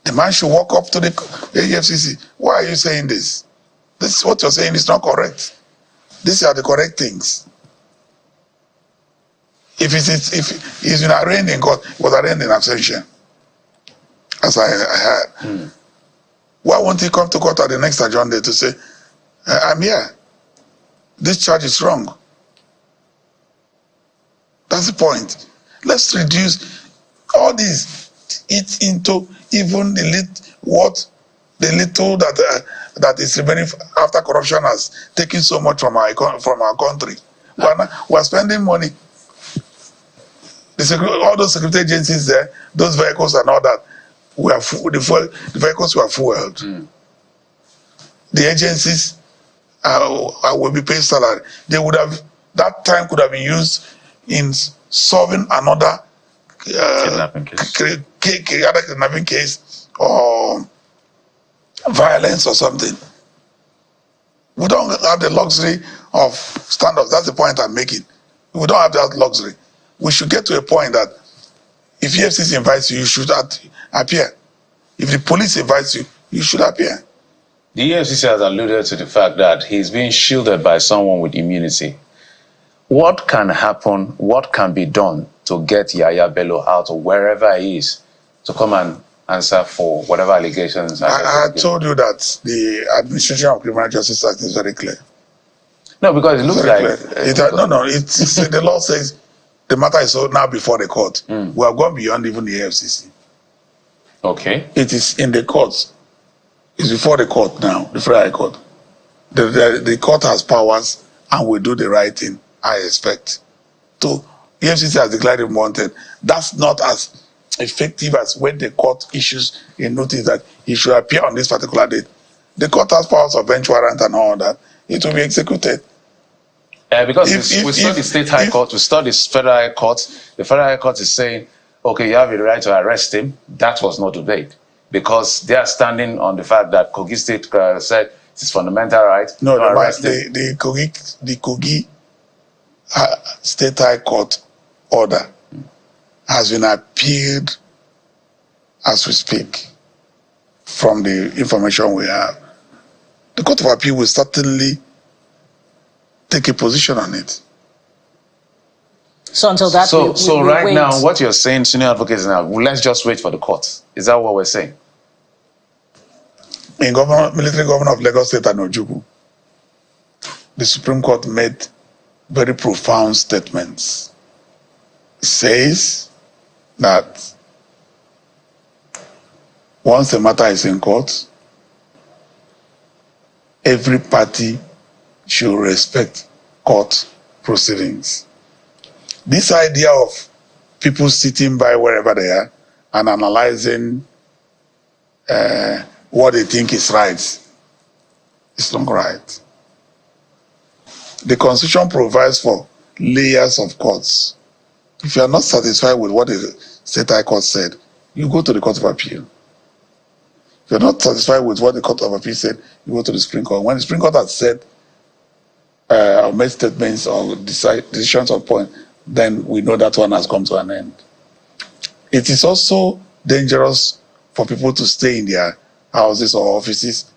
the man should walk up to the EFCC. Why are you saying this? This is what you're saying is not correct. These are the correct things. If he's been arraigned in court, he was arraigned in absentia, as I heard. Why won't he come to court at the next adjourned day to say, I'm here. This charge is wrong. That's the point. Let's reduce all this into even the little that is remaining after corruption has taken so much from our country. We're spending money. All those security agencies there, those vehicles and all that, the vehicles were fueled. The agencies will be paid salary. That time could have been used in solving another kidnapping case or violence or something. We don't have the luxury of standoff. That's the point I'm making. We don't have that luxury. We should get to a point that if EFCC invites you, you should appear. If the police invites you, you should appear. The EFCC has alluded to the fact that he's being shielded by someone with immunity. What can happen, what can be done to get Yahaya Bello out of wherever he is to come and answer for whatever allegations? I told you that the Administration of Criminal Justice Act is very clear. No, because it looks like... the law says the matter is now before the court. We have gone beyond even the EFCC. Okay. It is in the courts. It's before the court now, the High Court. The court has powers and will do the right thing, I expect. So, EFCC has declared him wanted. That's not as effective as when the court issues a notice that he should appear on this particular date. The court has powers of bench warrant and all that. It will be executed. Because we saw the State High Court, we saw the Federal High Court. The Federal High Court is saying, okay, you have the right to arrest him. That was not obeyed, because they are standing on the fact that Kogi State said it's fundamental right. No, the Kogi State High Court order has been appealed as we speak from the information we have. The Court of Appeal will certainly take a position on it. So until that, so right wait. Now, what you're saying, senior advocates, now let's just wait for the court. Is that what we're saying? In military governor of Lagos State and Ojukwu, the Supreme Court made very profound statements. It says that once the matter is in court, every party should respect court proceedings. This idea of people sitting by wherever they are and analyzing what they think is right is not right. The Constitution provides for layers of courts. If you are not satisfied with what the State High Court said, you go to the Court of Appeal. If you're not satisfied with what the Court of Appeal said, you go to the Supreme Court. When the Supreme Court has said, or made statements or decisions on point, then we know that one has come to an end. It is also dangerous for people to stay in their houses or offices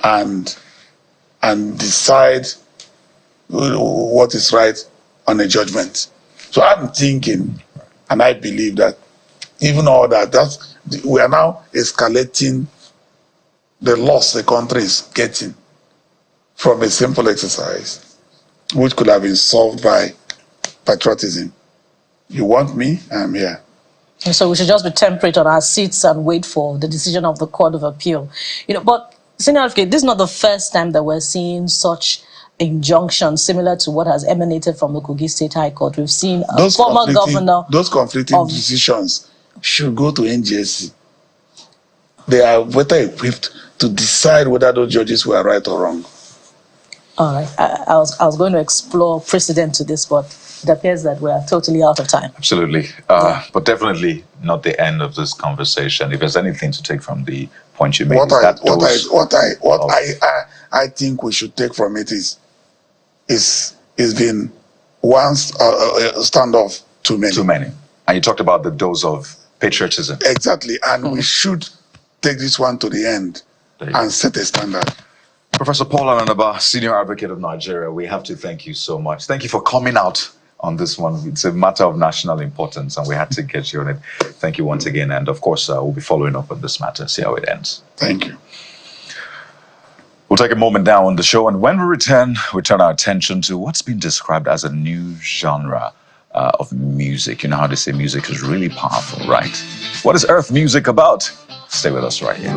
and decide what is right on a judgment. So I'm thinking, and I believe that even all that, we are now escalating the loss the country is getting from a simple exercise, which could have been solved by patriotism. You want me? I'm here. And so we should just be temperate on our seats and wait for the decision of the Court of Appeal. But Senior Advocate, this is not the first time that we're seeing such injunctions similar to what has emanated from the Kogi State High Court. We've seen a former governor. Those conflicting decisions should go to NGSC. They are better equipped to decide whether those judges were right or wrong. All right. I was going to explore precedent to this, but it appears that we are totally out of time. Absolutely. But definitely not the end of this conversation. If there's anything to take from the point you made, I think we should take from it is been one standoff too many. Too many. And you talked about the dose of patriotism. Exactly. And we should take this one to the end and set a standard. Professor Paul Ananaba, Senior Advocate of Nigeria, we have to thank you so much. Thank you for coming out on this one. It's a matter of national importance, and we had to get you on it. Thank you once again. And of course, we'll be following up on this matter, see how it ends. Thank you. We'll take a moment now on the show, and when we turn our attention to what's been described as a new genre of music. You know how they say music is really powerful, right? What is Earth music about? Stay with us right here.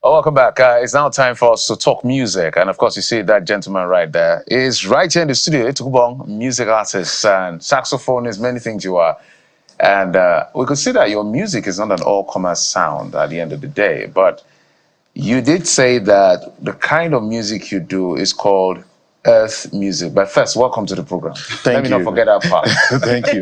Welcome back. It's now time for us to talk music. And of course, you see that gentleman right there is right here in the studio, Itukubong, music artist and saxophonist, many things you are. And we could see that your music is not an all-commerce sound at the end of the day. But you did say that the kind of music you do is called Earth music. But first, welcome to the program. Let me not forget that part. Thank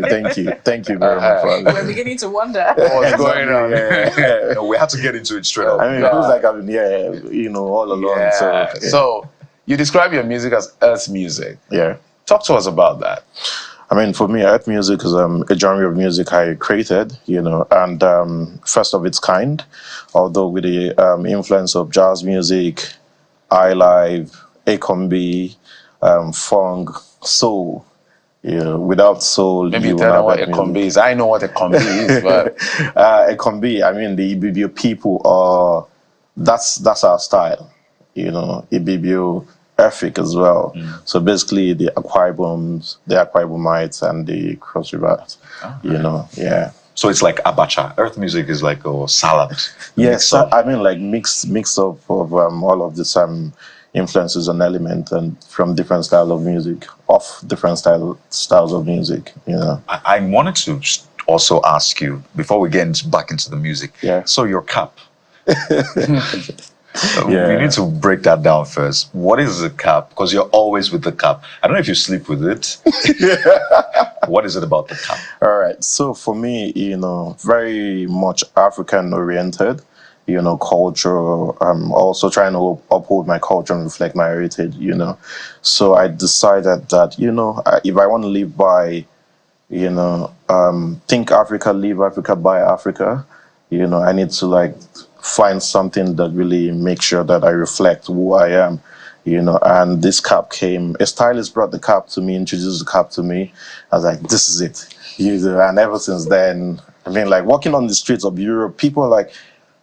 you very much. We're beginning to wonder what's going on. Yeah. We had to get into it straight up. I mean, it feels like I've been here, all along. Yeah. So you describe your music as Earth music. Yeah. Talk to us about that. I mean, for me, Earth music is a genre of music I created, and first of its kind, although with the influence of jazz music, iLive, Akombi, funk, soul. Without soul, maybe you tell them what Akombi is. I know what Akombi is, but Akombi, I mean, the Ibibio people are. That's our style. Ibibio, Efik as well. So basically, the Akwa Ibomites, and the Cross Rivers. Yeah. So it's like abacha. Earth music is like a salad. Yes, I mean, like mix of all of this influences and elements and from different styles of music, different styles of music. I wanted to also ask you before we get back into the music. Yeah. So your cap. We need to break that down first. What is the cap? Because you're always with the cap. I don't know if you sleep with it. What is it about the cap? All right. So for me, very much African oriented. Culture. Also trying to uphold my culture and reflect my heritage. So I decided that if I want to live by, think Africa, live Africa, buy Africa. I need to find something that really makes sure that I reflect who I am, and this cap came, a stylist brought the cap to me, introduced the cap to me. I was like, this is it. And ever since then, I mean, walking on the streets of Europe, people are like,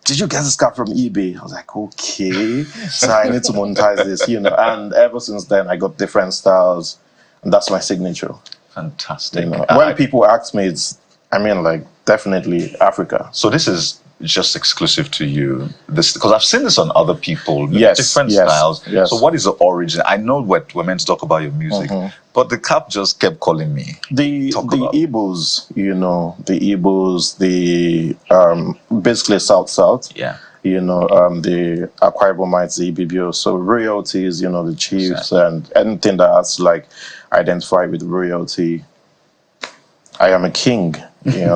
did you get this cap from eBay? I was like, okay, so I need to monetize this, and ever since then, I got different styles, and that's my signature. Fantastic. When people ask me, I mean, like, definitely Africa. So this is just exclusive to you, this because I've seen this on other people, Yes, different yes, styles. yes. So what is the origin? I know what we're meant to talk about your music, but the cap just kept calling me. The Talk the about- Igbos, the Igbos, the basically South. Yeah. The Akwa Ibomites, the Ibibio. So royalties, the chiefs, and anything that has to, like, identify with royalty. I am a king,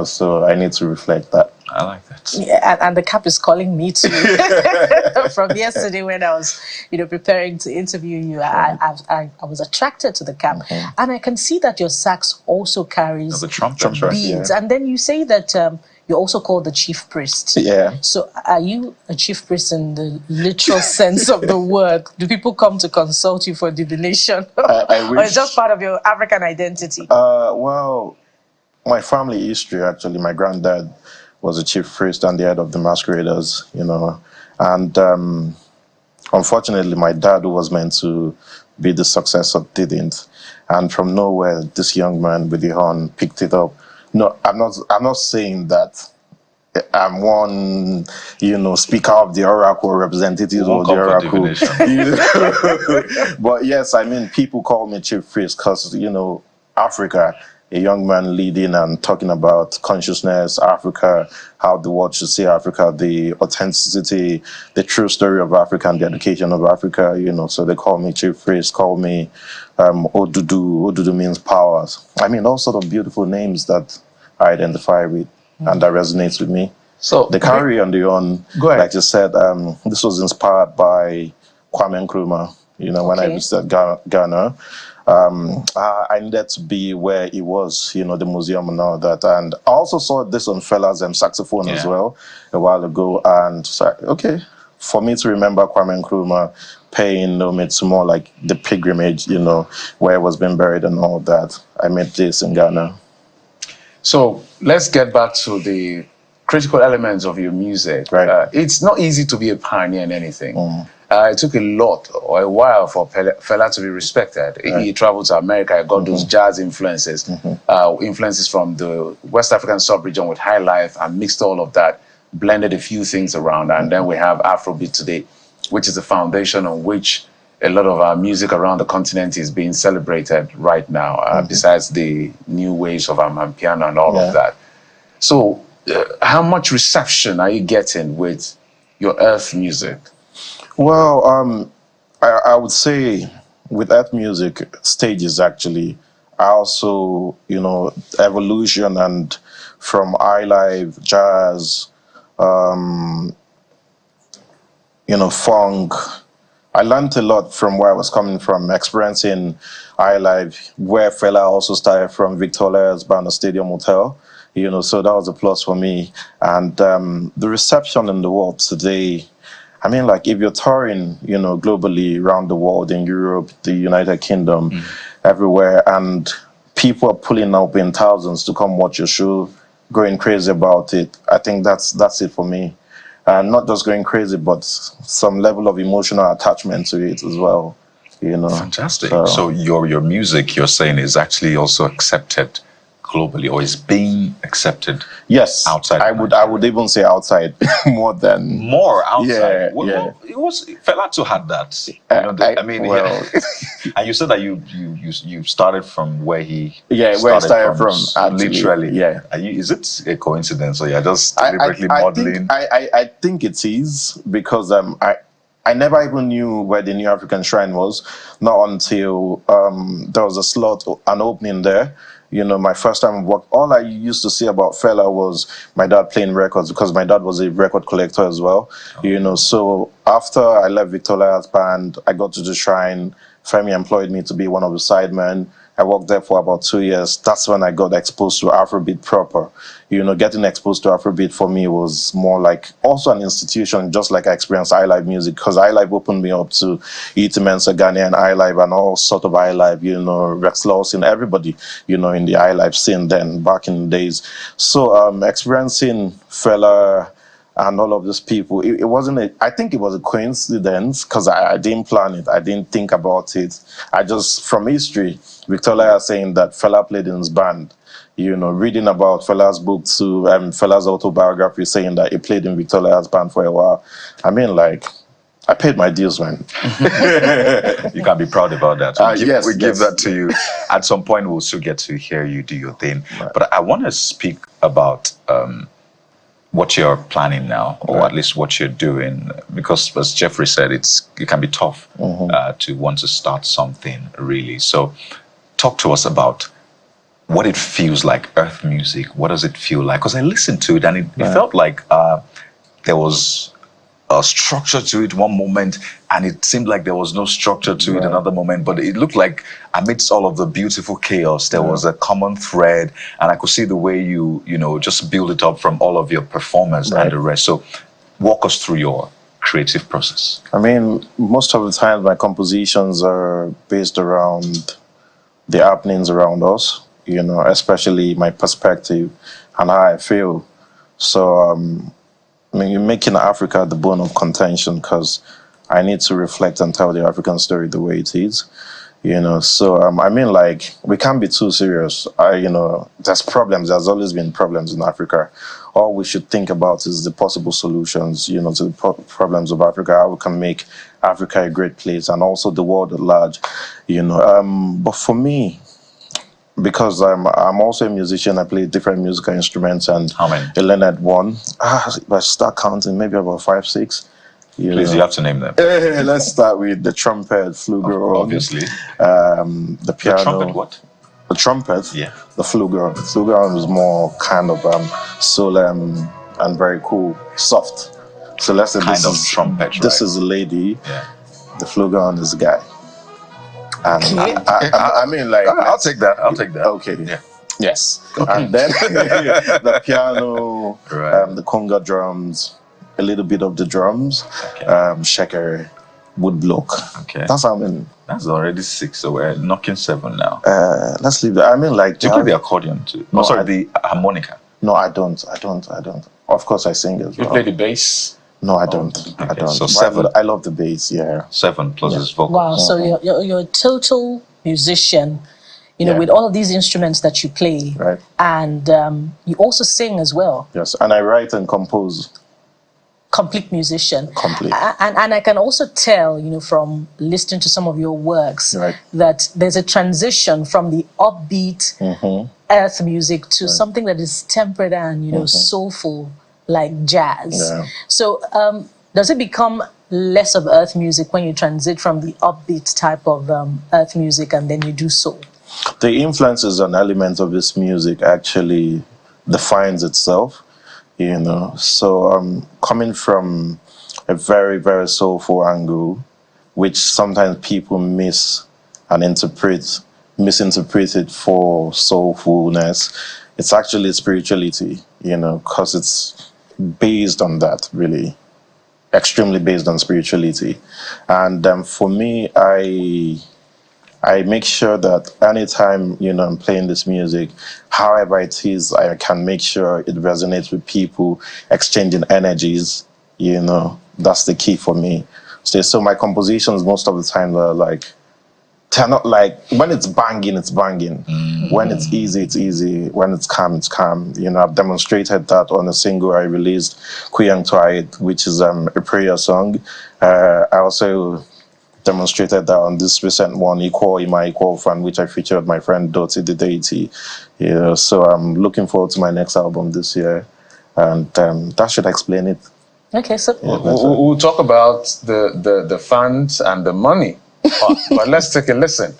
so I need to reflect that. I like that. Yeah, and the cap is calling me too. From yesterday when I was, preparing to interview you, I was attracted to the cap, and I can see that your sax also carries The trumpet, right? beads, Yeah. and then you say that you're also called the chief priest. Yeah. So are you a chief priest in the literal sense of the word? Do people come to consult you for divination, I or it's just part of your African identity? Well, my family history, actually, my granddad was a chief priest and the head of the masqueraders, and unfortunately, my dad, who was meant to be the successor, didn't. And from nowhere, this young man with the horn picked it up. No, I'm not saying that I'm one, speaker of the oracle, representative of the oracle. But yes, I mean, people call me chief priest because, Africa, a young man leading and talking about consciousness, Africa, how the world should see Africa, the authenticity, the true story of Africa and the education of Africa, so they call me chief priest, call me Odudu. Odudu means powers. I mean, all sort of beautiful names that I identify with and that resonates with me. So The carry on the on, Go ahead. like you said, this was inspired by Kwame Nkrumah. When I Okay. visited Ghana, I needed to be where he was, the museum and all that. And I also saw this on Fela's saxophone as Yeah. well a while ago. And so, okay, for me to remember Kwame Nkrumah paying homage to more like the pilgrimage, where he was being buried and all that, I made this in Ghana. So let's get back to the critical elements of your music. Right. It's not easy to be a pioneer in anything. It took a lot or a while for Fela to be respected. He traveled to America, got those jazz influences, influences from the West African sub-region with high life, and mixed all of that, blended a few things around, and then we have Afrobeat today, which is the foundation on which a lot of our music around the continent is being celebrated right now, besides the new waves of Amapiano and all of that. So how much reception are you getting with your earth music? Well, I would say with earth music stages, actually, I also, evolution and from highlife, jazz, funk. I learned a lot from where I was coming from, experiencing highlife, where Fela also started from, Victoria's Banner Stadium Hotel. So that was a plus for me. And the reception in the world today, I mean, like, if you're touring, globally around the world, in Europe, the United Kingdom, everywhere, and people are pulling up in thousands to come watch your show, going crazy about it, I think that's it for me. Not just going crazy, but some level of emotional attachment to it as well. Fantastic. So your music, you're saying, is actually also accepted globally, or is being accepted? Yes, outside. I would even say outside more outside. Well, it was Fela too had that. And you said that you started from where he where I started from, actually, literally. Yeah. Is it a coincidence, or you're just deliberately modeling? I think it is, because I never even knew where the New African Shrine was, not until there was a slot, an opening there. My first time work, all I used to see about Fela was my dad playing records, because my dad was a record collector as well. So after I left Victoria's band, I got to the Shrine. Femi employed me to be one of the sidemen. I worked there for about 2 years. That's when I got exposed to Afrobeat proper. Getting exposed to Afrobeat for me was more like also an institution, just like I experienced highlife music, because highlife opened me up to Iti Mensah, Ghanaian highlife, and all sort of highlife, Rex Lawson, everybody, in the highlife scene then, back in the days. So experiencing Fela, and all of these people. It wasn't I think it was a coincidence because I didn't plan it. I didn't think about it. I just, from history, Victoria saying that Fela played in his band. Reading about Fela's book to Fela's autobiography saying that he played in Victoria's band for a while. I mean, like, I paid my dues, man. You can be proud about that. We give that to you. At some point, we'll still get to hear you do your thing. Right. But I want to speak about what you're planning now, or at least what you're doing, because as Jeffrey said, it can be tough to want to start something, really. So talk to us about what it feels like, earth music. What does it feel like? Because I listened to it and it felt like there was a structure to it one moment, and it seemed like there was no structure to it another moment, but it looked like amidst all of the beautiful chaos, there was a common thread, and I could see the way you just build it up from all of your performance and the rest. So walk us through your creative process. I mean, most of the time my compositions are based around the happenings around us, especially my perspective and how I feel. So you're making Africa the bone of contention because I need to reflect and tell the African story the way it is, So, I mean, like, we can't be too serious. There's problems. There's always been problems in Africa. All we should think about is the possible solutions, to the problems of Africa, how we can make Africa a great place and also the world at large, But for me, because I'm also a musician, I play different musical instruments, and how many? I learned one. If I start counting, maybe about 5, 6. Please, you have to name them. Let's start with the trumpet, flugelhorn. Obviously. The piano. The trumpet, what? The trumpet. Yeah. The flugelhorn. The flugelhorn is more kind of solemn and very cool, soft. So let's say kind of trumpet. This is a lady. Yeah. The flugelhorn is a guy. And I mean, like, I'll take that. Okay. Yeah. Yes. And then the piano, the conga drums, a little bit of the drums, shaker, woodblock. Okay. That's how many. That's already 6, so we're knocking 7 now. Let's leave that. I mean, like, do you play the accordion too? No, sorry, the harmonica. No, I don't. Of course, I sing as well. You play the bass? No, I don't. Okay. I don't. So 7. I love the bass. Yeah. 7 plus his vocals. Wow. So you're a total musician. With all of these instruments that you play, right? And you also sing as well. Yes, and I write and compose. Complete musician. Complete. And I can also tell, from listening to some of your works, that there's a transition from the upbeat earth music to something that is tempered and, soulful, like jazz. Yeah. So does it become less of earth music when you transit from the upbeat type of earth music and then you do soul? The influences and elements of this music actually defines itself. So coming from a very, very soulful angle, which sometimes people miss and misinterpret it for soulfulness, it's actually spirituality, because it's based on that, really, extremely based on spirituality. And for me, I make sure that anytime, I'm playing this music, however it is, I can make sure it resonates with people, exchanging energies, that's the key for me. So my compositions, most of the time, are like, they're not like, when it's banging, it's banging. When it's easy, it's easy. When it's calm, it's calm. I've demonstrated that on a single I released, Kuyang Tuait, which is a prayer song. I also demonstrated that on this recent one, Equal in My Equal Fan, which I featured my friend Dottie the Deity. So I'm looking forward to my next album this year, and that should explain it. Okay, so we'll talk about the funds and the money, but let's take a listen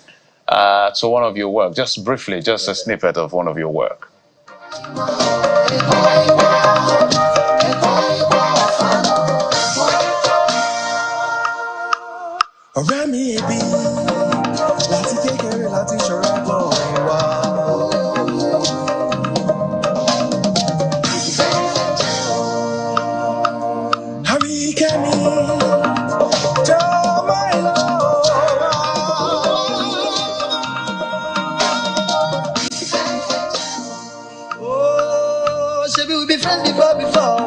to one of your work, just briefly, just a snippet of one of your work. ọ̀rẹ́ mi èbí láti kékeré láti ṣọ̀rẹ́ bọ̀ ìwà. Àríkẹ́mi jọ máa ń lọ. Oh, ṣebí we be friends before.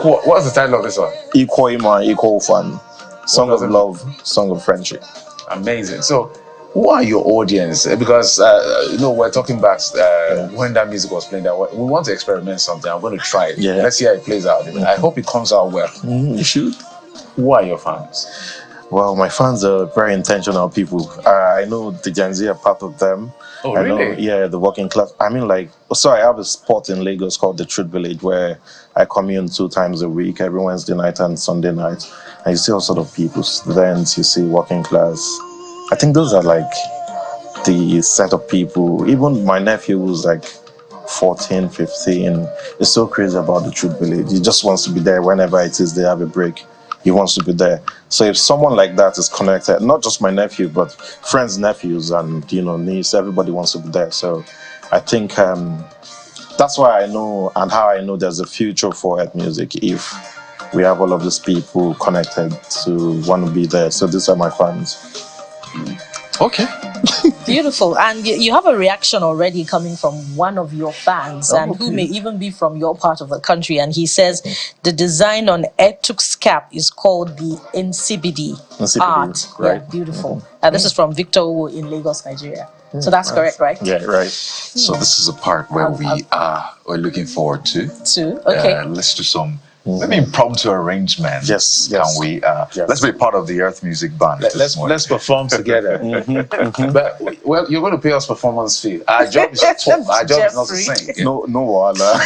What's the title of this one? Equal Iman, Equal Fun. Song of does it love, song of friendship. Amazing. So, who are your audience? Because we're talking back when that music was playing. That we want to experiment something. I'm going to try it. Yeah. Let's see how it plays out. I hope it comes out well. You should. Who are your fans? Well, my fans are very intentional people. I know the Gen Z are part of them. Oh, I know, really? yeah, the working class. I mean, I have a spot in Lagos called the Truth Village where I commune 2 times a week, every Wednesday night and Sunday night. And you see all sort of people, students, you see working class. I think those are the set of people. Even my nephew who's 14, 15, is so crazy about the Truth Village. He just wants to be there whenever it is they have a break. He wants to be there. So if someone like that is connected, not just my nephew, but friends, nephews, and niece, everybody wants to be there. So I think that's why I know and how I know there's a future for head music if we have all of these people connected to want to be there. So these are my fans. Okay. Beautiful. And you have a reaction already coming from one of your fans, and who may even be from your part of the country. And he says the design on Etuk's cap is called the NCBD art. Right. Yeah, beautiful. This is from Victor Owo in Lagos, Nigeria. So that's correct, right? Yeah, right. So this is a part where we're looking forward to. Okay. Let's do some maybe impromptu arrangements. Yes. Can we? Let's be part of the Earth Music Band. Let's perform together. But you're going to pay us performance fee. Our job is to talk. Our job is not to sing. No, wala.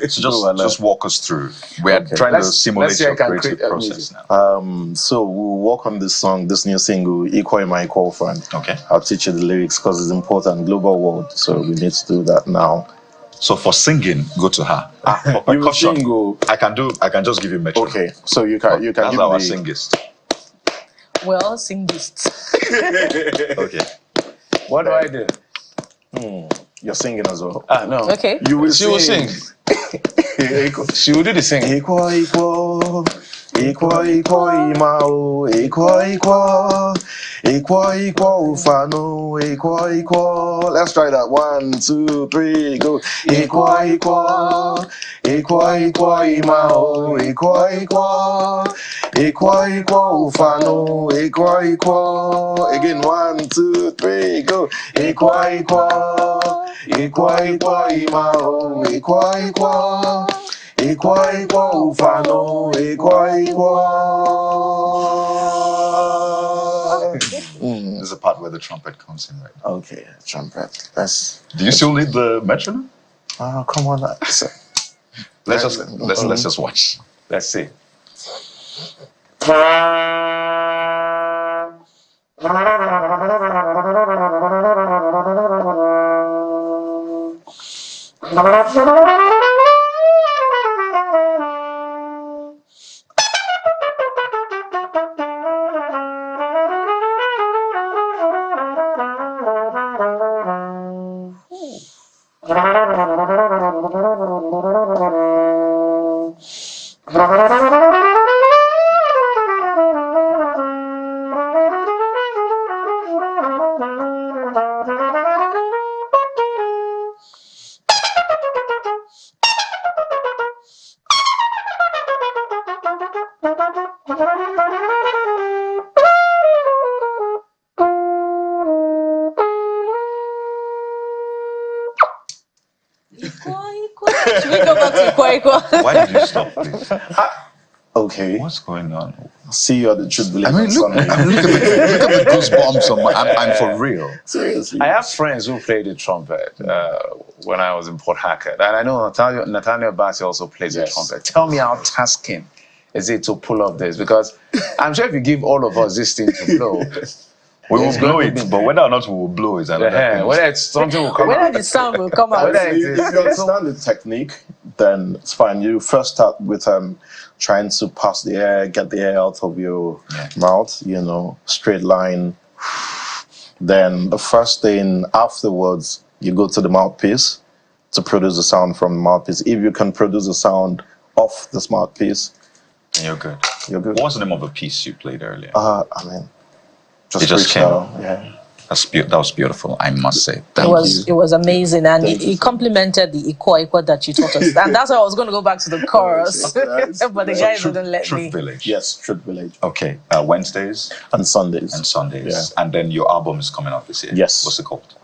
So just walk us through. We are trying to simulate your creative process now. So we'll work on this song, this new single, Equal My Equal Fun. Okay. I'll teach you the lyrics because it's important, global world. So we need to do that now. So for singing, go to her. For percussion, I can just give you metronome. Okay, so you can That's give our me singist. Well, sing this. Okay. What do I do? You're singing as well. No. Okay. You will She will sing. She will do the singing. Equal, equal, imao, equal, fano, equal. Let's try that. 1, 2, 3, go. Equal, imao, equal, fano, equal. Again, 1, 2, 3, go. Equal, imao, equal, fano, equal. This is the part where the trumpet comes in, right? Okay, trumpet. Do you still need the metronome? Oh, come on. Let's just watch. Let's see. Should we go back to Equal? Why did you stop, please? Okay. What's going on? See you at the Truth Village. I mean, look at the goosebumps on my. I'm for real. Seriously. I have friends who played the trumpet when I was in Port Harcourt. And I know Nathaniel Bassi also plays the trumpet. Tell me how tasking is it to pull off this? Because I'm sure if you give all of us this thing to blow, we will blow it, but whether or not we will blow is another thing. Whether it's something will come out. Whether the sound will come out. If you understand the technique, then it's fine. You first start with trying to pass the air, get the air out of your mouth, straight line. Then the first thing afterwards, you go to the mouthpiece to produce a sound from the mouthpiece. If you can produce a sound off this mouthpiece, you're good. You're good. What was the name of a piece you played earlier? Just came freestyle. out. Yeah. That was beautiful, I must say. It was amazing, and Thank you it so complemented the Ikwa that you taught us. And that's why I was going to go back to the chorus, but the guys didn't let Truth me. Village. Yes, Truth Village. Okay, Wednesdays And Sundays. Yeah. And then your album is coming out this year. Yes. What's it called?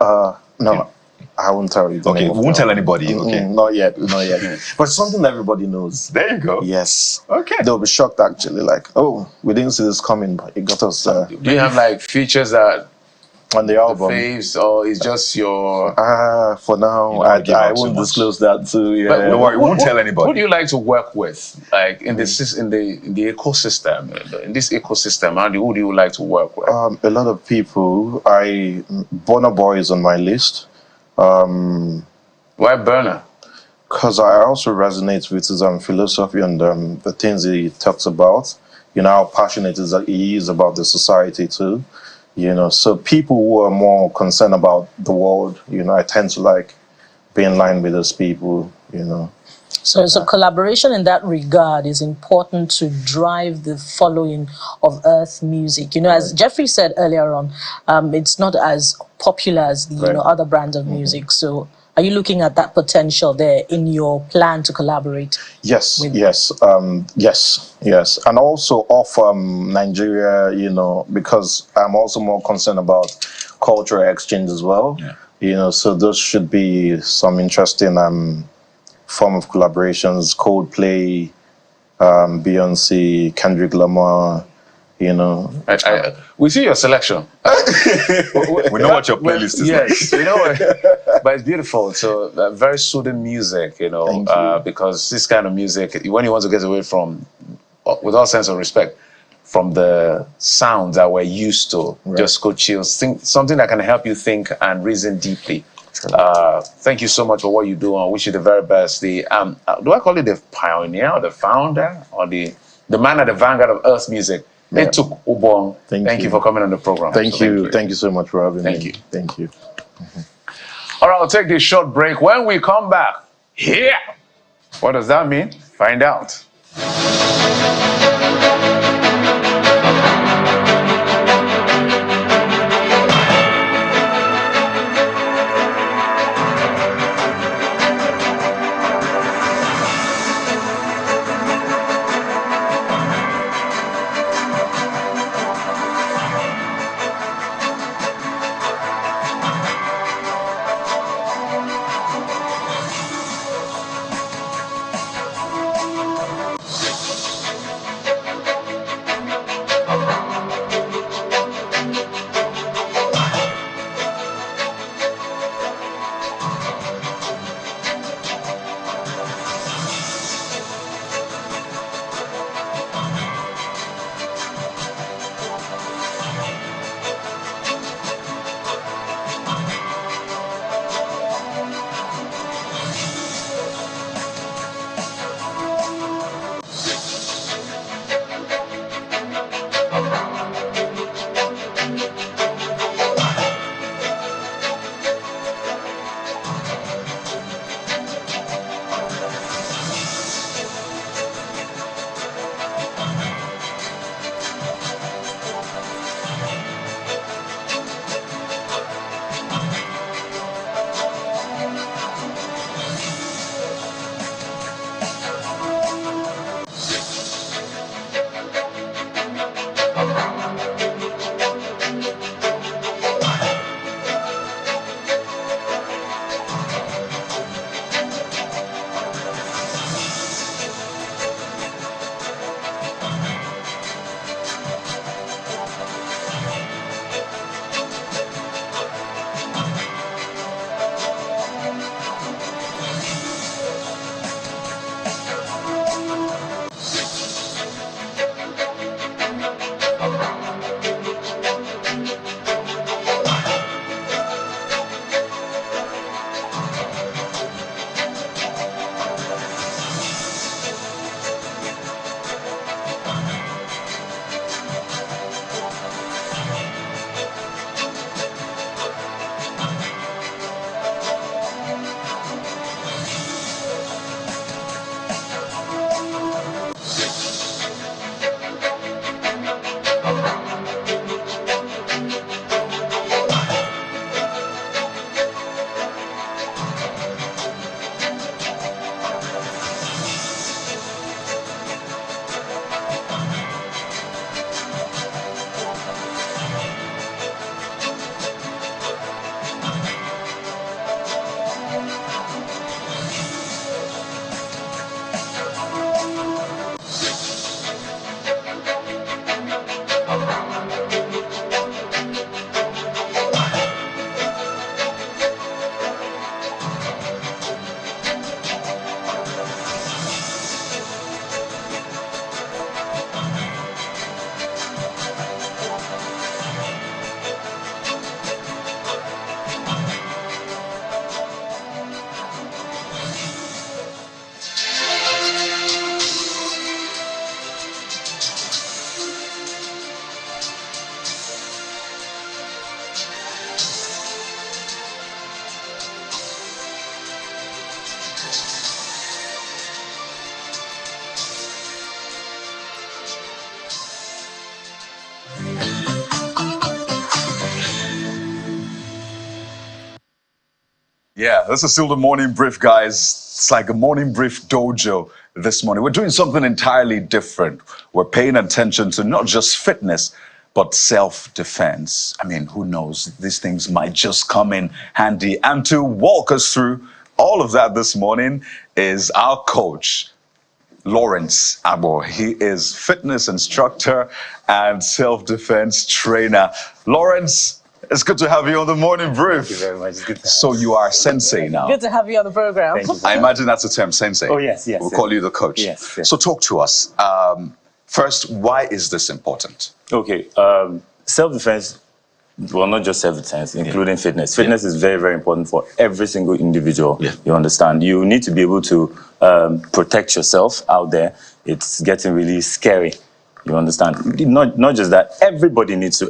No, I won't tell you. Okay, we won't tell anybody. Okay. Not yet. But something everybody knows. There you go. Yes. Okay. They'll be shocked actually. Like, oh, we didn't see this coming, but it got us. Do you have like features that on the album? Faves, or is just your? For now, I won't disclose that too. Yeah. But don't worry, we won't tell anybody. Who do you like to work with? Like in the ecosystem, in this ecosystem, who do you like to work with? A lot of people. Burna Boy is on my list. Why Burna? Because I also resonate with his philosophy and the things he talks about. You know how passionate he is about the society too. You know, so people who are more concerned about the world, you know, I tend to like be in line with those people, you know. So collaboration in that regard is important to drive the following of Earth music. You know, as Jeffrey said earlier on, it's not as popular as the other brands of music. So are you looking at that potential there in your plan to collaborate? Yes. And also off Nigeria, you know, because I'm also more concerned about cultural exchange as well. Yeah. You know, so those should be some interesting form of collaborations. Coldplay, Beyonce, Kendrick Lamar, you know. We see your selection. We know what your playlist is. Yes, you know, but it's beautiful. So very soothing music, you know, because this kind of music, when you want to get away from, with all sense of respect, from the sounds that we're used to, just go chill. Something that can help you think and reason deeply. Thank you so much for what you do. I wish you the very best. The do I call it the pioneer or the founder or the man at the vanguard of Earth music? It took Ubong. Thank you for coming on the program. Thank you so much for having me. Thank you. All right, I'll take this short break. When we come back, what does that mean? Find out. Yeah, this is still the morning brief, guys. It's like a morning brief dojo this morning. We're doing something entirely different. We're paying attention to not just fitness, but self-defense. I mean, who knows? These things might just come in handy. And to walk us through all of that this morning is our coach, Lawrence Abo. He is fitness instructor and self-defense trainer. Lawrence, it's good to have you on the morning brief. Thank you very much. It's good to So you are sensei now. Good to have you on the program. Thank you. I imagine that's a term, sensei. Oh, yes. We'll call you the coach. Yes. So talk to us. First, why is this important? Okay. Self-defense, well, not just self-defense, including fitness. Fitness is very, very important for every single individual. Yeah. You understand? You need to be able to protect yourself out there. It's getting really scary. You understand? Not just that. Everybody needs to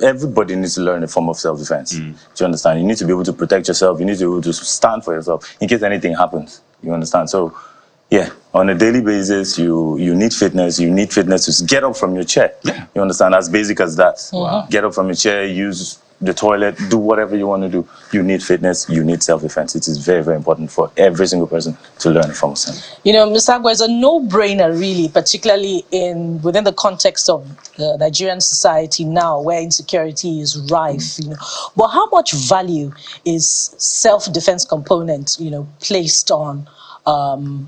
learn a form of self-defense. Do you understand? You need to be able to protect yourself. You need to be able to stand for yourself in case anything happens. You understand? So, yeah, on a daily basis, you need fitness. You need fitness to get up from your chair. Yeah. You understand? As basic as that. Wow. Get up from your chair, use the toilet, do whatever you want to do. You need fitness, you need self-defense. It is very, very important for every single person to learn a form of self. You know, Mr. Agua, it's a no-brainer, really, particularly within the context of the Nigerian society now, where insecurity is rife. You know, but how much value is self-defense component, placed on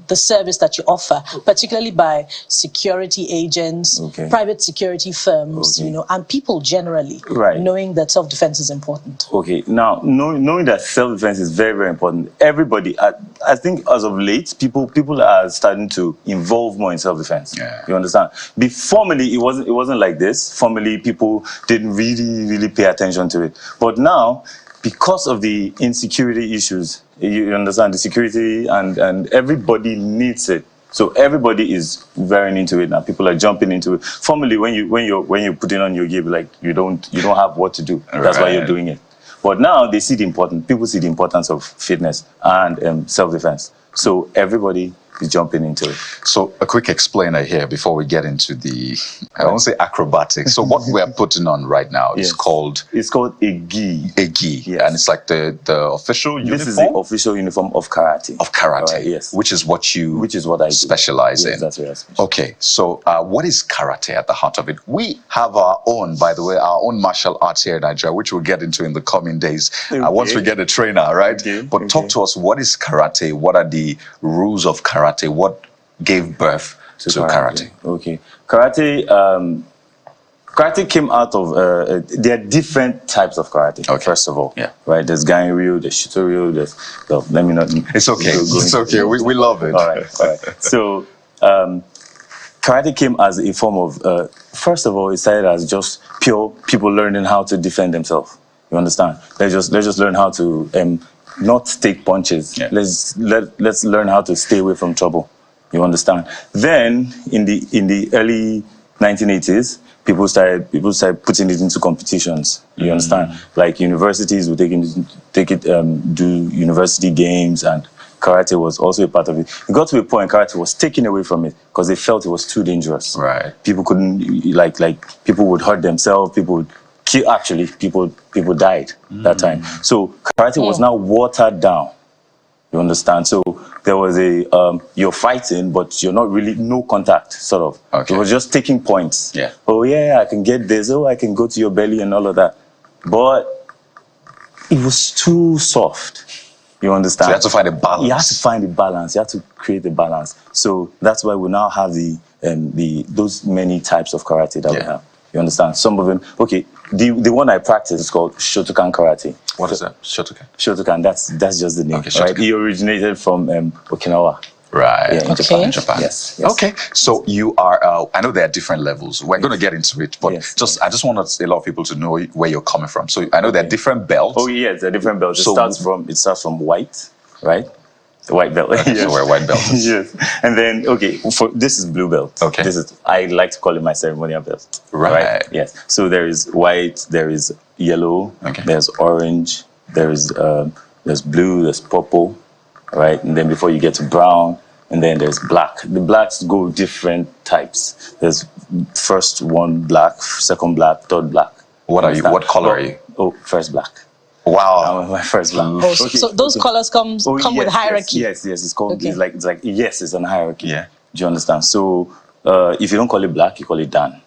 the service that you offer, particularly by security agents, private security firms, and people generally, knowing that self-defense is important? Okay, now, knowing that self-defense is very, very important, everybody, I think as of late, people are starting to involve more in self-defense. Yeah. You understand? Formerly, it wasn't like this. Formerly, people didn't really pay attention to it. But now, because of the insecurity issues, you understand, the security and everybody needs it. So everybody is very into it now. People are jumping into it. Formerly, when you're putting on your gear, like you don't have what to do. That's why you're doing it. But now they see the importance. People see the importance of fitness and self-defense. So everybody is jumping into it. So a quick explainer here before we get into the, I won't say acrobatics. So what we're putting on right now is called? It's called a gi. A gi. Yes. And it's like the official uniform? This is the official uniform of karate. Of karate. Right, yes. Which is what I specialize in. That's what I specialize. Okay. So what is karate at the heart of it? We have our own, by the way, our own martial arts here in Nigeria, which we'll get into in the coming days once we get a trainer, right? But talk to us, what is karate? What are the rules of karate? What gave birth to karate? Okay. Karate came out of, there are different types of karate, first of all. Yeah. Right? There's Ganryu, there's Shitoryu, let me not... It's okay. It's okay. We love it. All right. So, karate came as a form of, first of all, it started as just pure people learning how to defend themselves. You understand? They just learn how to not take punches. Yeah. Let's learn how to stay away from trouble. You understand? Then in the early 1980s, people started putting it into competitions. You understand? Like universities would do university games, and karate was also a part of it. It got to a point karate was taken away from it because they felt it was too dangerous. Right. People couldn't people would hurt themselves. People would kill. Actually, people died that time. So karate was now watered down. You understand? So there was you're fighting, but you're not really, no contact, sort of. Okay. It was just taking points. Yeah. Oh, yeah, I can get this. Oh, I can go to your belly and all of that. But it was too soft. You understand? So you have to find a balance. You have to find a balance. You have to create a balance. So that's why we now have those many types of karate that we have. You understand? Some of them, okay, the one I practice is called Shotokan karate. What is that? Shotokan? Shotokan, that's just the name, right? He originated from Okinawa. Right. Yeah, in Japan. Yes. Okay. So you are, I know there are different levels. We're going to get into it, but I just want a lot of people to know where you're coming from. So I know there are different belts. Oh, yes, there are different belts. So it starts from white, right? The white belt. Yes. So we're white belts. Yes. And then, this is blue belt. Okay. I like to call it my ceremonial belt. Right. Yes. So there is white, there is yellow, there's orange, there's blue, there's purple, right? And then before you get to brown, and then there's black. The blacks go different types. There's first one black, second black, third black. What are you? What color are you? Oh, first black. Wow. My first blank. Oh, so those colors come with hierarchy. Yes. It's called. Okay. It's like yes, it's an hierarchy. Yeah. Do you understand? So if you don't call it black, you call it Dan.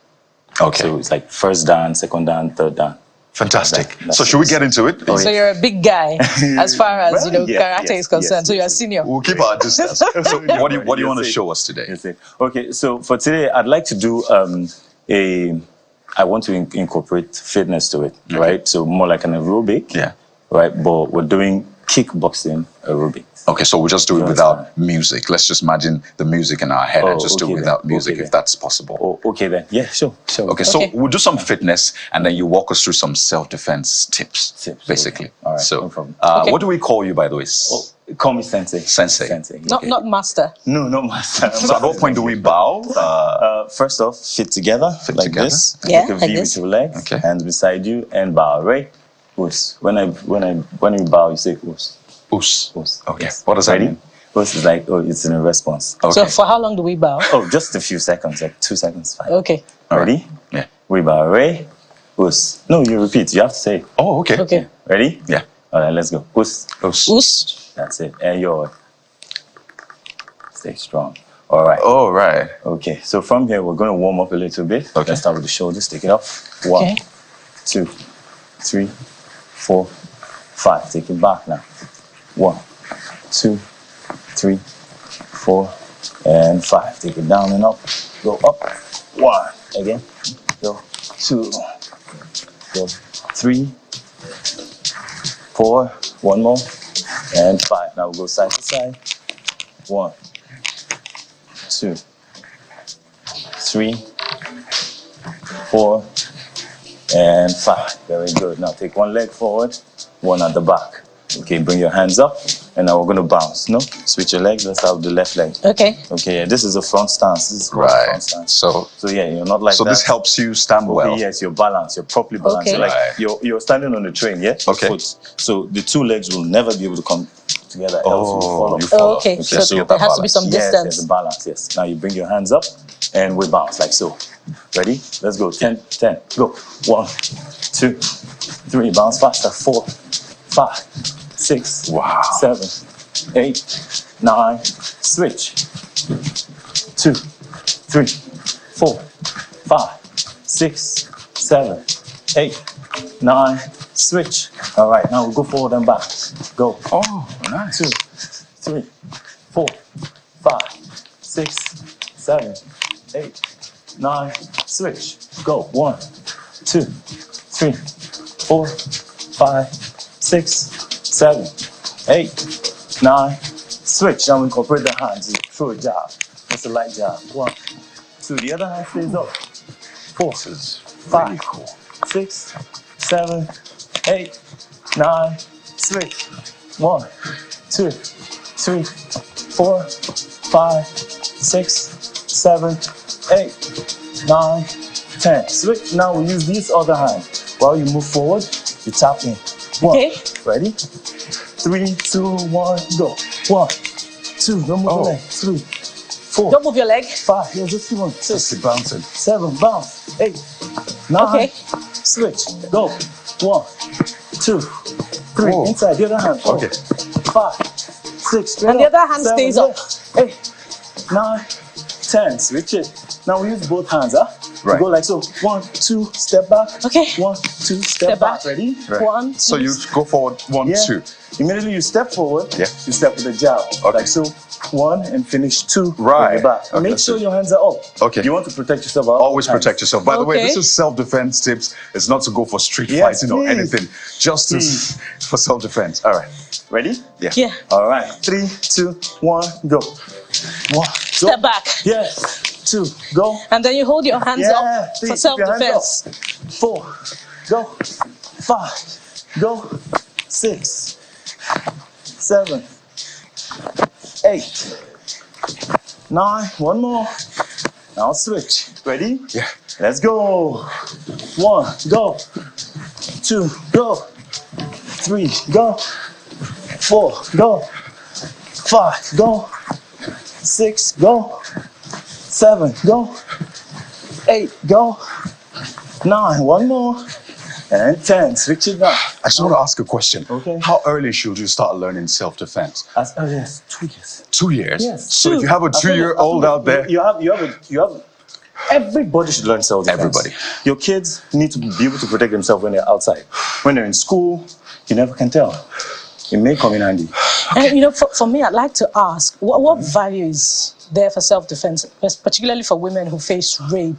Okay. So it's like first Dan, second Dan, third Dan. Fantastic. That's So should we get into it? Oh, So you're a big guy as far as karate is concerned. So you're senior. We'll keep our distance. So what do you want to show us today? Okay, so for today, I'd like to do I want to incorporate fitness to it, right? So more like an aerobic, right? But we're doing kickboxing aerobic. Okay, so we'll just do it without music. Let's just imagine the music in our head and just do it without music, if that's possible. Okay then. Yeah, sure. Okay, so we'll do some fitness and then you walk us through some self-defense tips, basically. Okay. All right, so, no problem. what do we call you, by the way? Call me Sensei. Sensei. Not master. No, not master. So at what point do we bow? First off, fit together, like this. Yeah, Make a like V this. with your legs, hands beside you, and bow, right? Us. When you bow, you say us. Us. Okay. Yes. What does that mean? Us is like, it's in a response. Okay. So for how long do we bow? Oh, just a few seconds, like 2 seconds, fine. Okay. Ready? Yeah. We bow, right? Us. No, you repeat. You have to say. Oh, okay. Okay. Ready? Yeah. All right, let's go. Us. Us. That's it. And your. Stay strong. All right. All right. Okay. So from here, we're going to warm up a little bit. Okay. Let's start with the shoulders. Take it off. 1, 2, 3, 4, 5. Take it back now. 1, 2, 3, 4, and 5. Take it down and up. Go up. 1. Again. Go. 2. Go. 3, 4. One more. And 5. Now we'll go side to side. 1, 2, 3, 4, and 5. Very good. Now take one leg forward, one at the back. Okay, bring your hands up, and now we're going to bounce. No? Switch your legs. Let's start with the left leg. Okay. Okay, yeah, this is a front stance. This is called a front stance. So yeah, you're not like that. So this helps you stand well. Yes, you're balanced. You're properly balanced. Okay. You're like you're standing on the train, yeah? Okay. Foot. So the two legs will never be able to come together. Else you fall off. Oh, okay. So there has to be some distance. Yes, the balance, yes. Now you bring your hands up and we bounce like so. Ready? Let's go. 10, go. 1, 2, 3, bounce faster. 4, 5, 6, 7, 8, 9, switch. 2, 3, 4, 5, 6, 7, 8, 9, switch. All right, now we'll go forward and back. Go. Oh, nice. 2, 3, 4, 5, 6, 7, 8, 9, switch. Go. 1, 2, 3, 4, 5, 6, 7, 8, 9, switch. Now we incorporate the hands. Throw a jab. That's a light jab. 1, 2. The other hand stays up. 4, 5, 6, 7, 8, 9, switch. 1, 2, 3, 4, 5, 6, 7, 8, 9, 10. Switch. Now we use this other hand. While you move forward, you tap in. 1. Okay. Ready? 3, 2, 1, go. 1, 2. Don't move your leg. 3, 4. Don't move your leg. 5. Yeah, just 1. 6. Just keep bouncing. 7. Bounce. 8. 9. Okay. Switch. Go. 1, 2, 3. Whoa. Inside the other hand. 4, Okay. 5, 6. And the other hand stays up. 8, 9, 10. Switch it. Now we use both hands, huh? Right. Go like so. 1, 2, step back. Okay. 1, 2, step back. Ready? Right. 1, 2. So you go forward 1, Yeah. 2. Immediately you step forward. Yeah. You step with a jab. Okay. Like so. 1 and finish 2. Right. Your back. Okay, Make that's sure it. your hands are up. Okay. You want to protect yourself. Always protect yourself. By the way, Okay. this is self-defense tips. It's not to go for street Yes, fighting or please. anything. Just for self-defense. All right. Ready? Yeah. Yeah. All right. 3, 2, 1, go. 1. Step back. Yes. 2. Go. And then you hold your hands up 3, for keep your hands self-defense. up. 4. Go. 5. Go. 6. 7. 8. 9. One more. Now switch. Ready? Yeah. Let's go. 1. Go. 2. Go. 3. Go. 4. Go. 5. Go. 6. Go. 7. Go. 8. Go. 9. One more. And 10, switch it down. I just want to ask a question. Okay. How early should you start learning self-defense? As early as 2 years. 2 years? Yes. So if you have a 2-year-old out there, you have. Everybody should learn self-defense. Everybody. Your kids need to be able to protect themselves when they're outside. When they're in school, you never can tell. It may come in handy. And for me, I'd like to ask, what value is there for self-defense, particularly for women who face rape?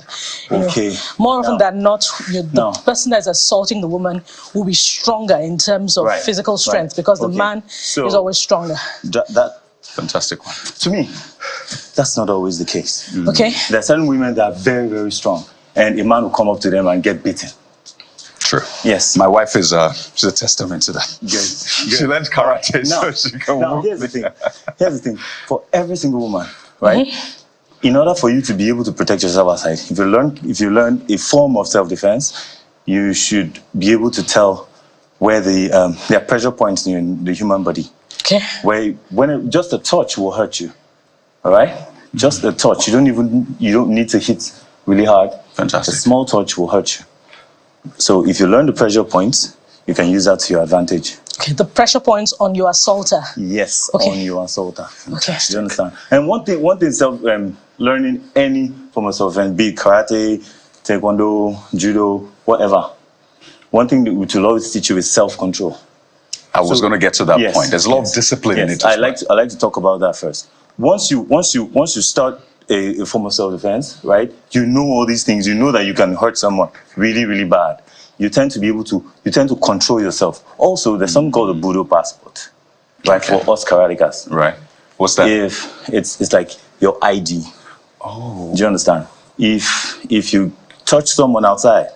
More often than not, the person that's assaulting the woman will be stronger in terms of physical strength because the man is always stronger. That fantastic one. To me, that's not always the case. Okay. There are certain women that are very, very strong, and a man will come up to them and get beaten. True. Yes. My wife is she's a testament to that. Good. She learned karate, so she can Now, here's the thing. Here's the thing. For every single woman, right? In order for you to be able to protect yourself outside, if you learn a form of self-defense, you should be able to tell where there are pressure points in the human body. Okay. Where just a touch will hurt you. All right? Just a touch. You don't need to hit really hard. Fantastic. A small touch will hurt you. So if you learn the pressure points, you can use that to your advantage. Okay, the pressure points on your assaulter. Yes, okay. On your assaulter. Okay. You understand? And one thing, learning any form of self-defense, be it karate, taekwondo, judo, whatever. One thing that will always teach you is self-control. I was going to get to that point. There's a lot of discipline in it. I like to talk about that first. Once you start a form of self-defense, right? You know all these things. You know that you can hurt someone really, really bad. You tend to control yourself. Also, there's something called a Budo passport, right? For us karatekas. Right. What's that? If it's like your ID. Oh. Do you understand? If you touch someone outside,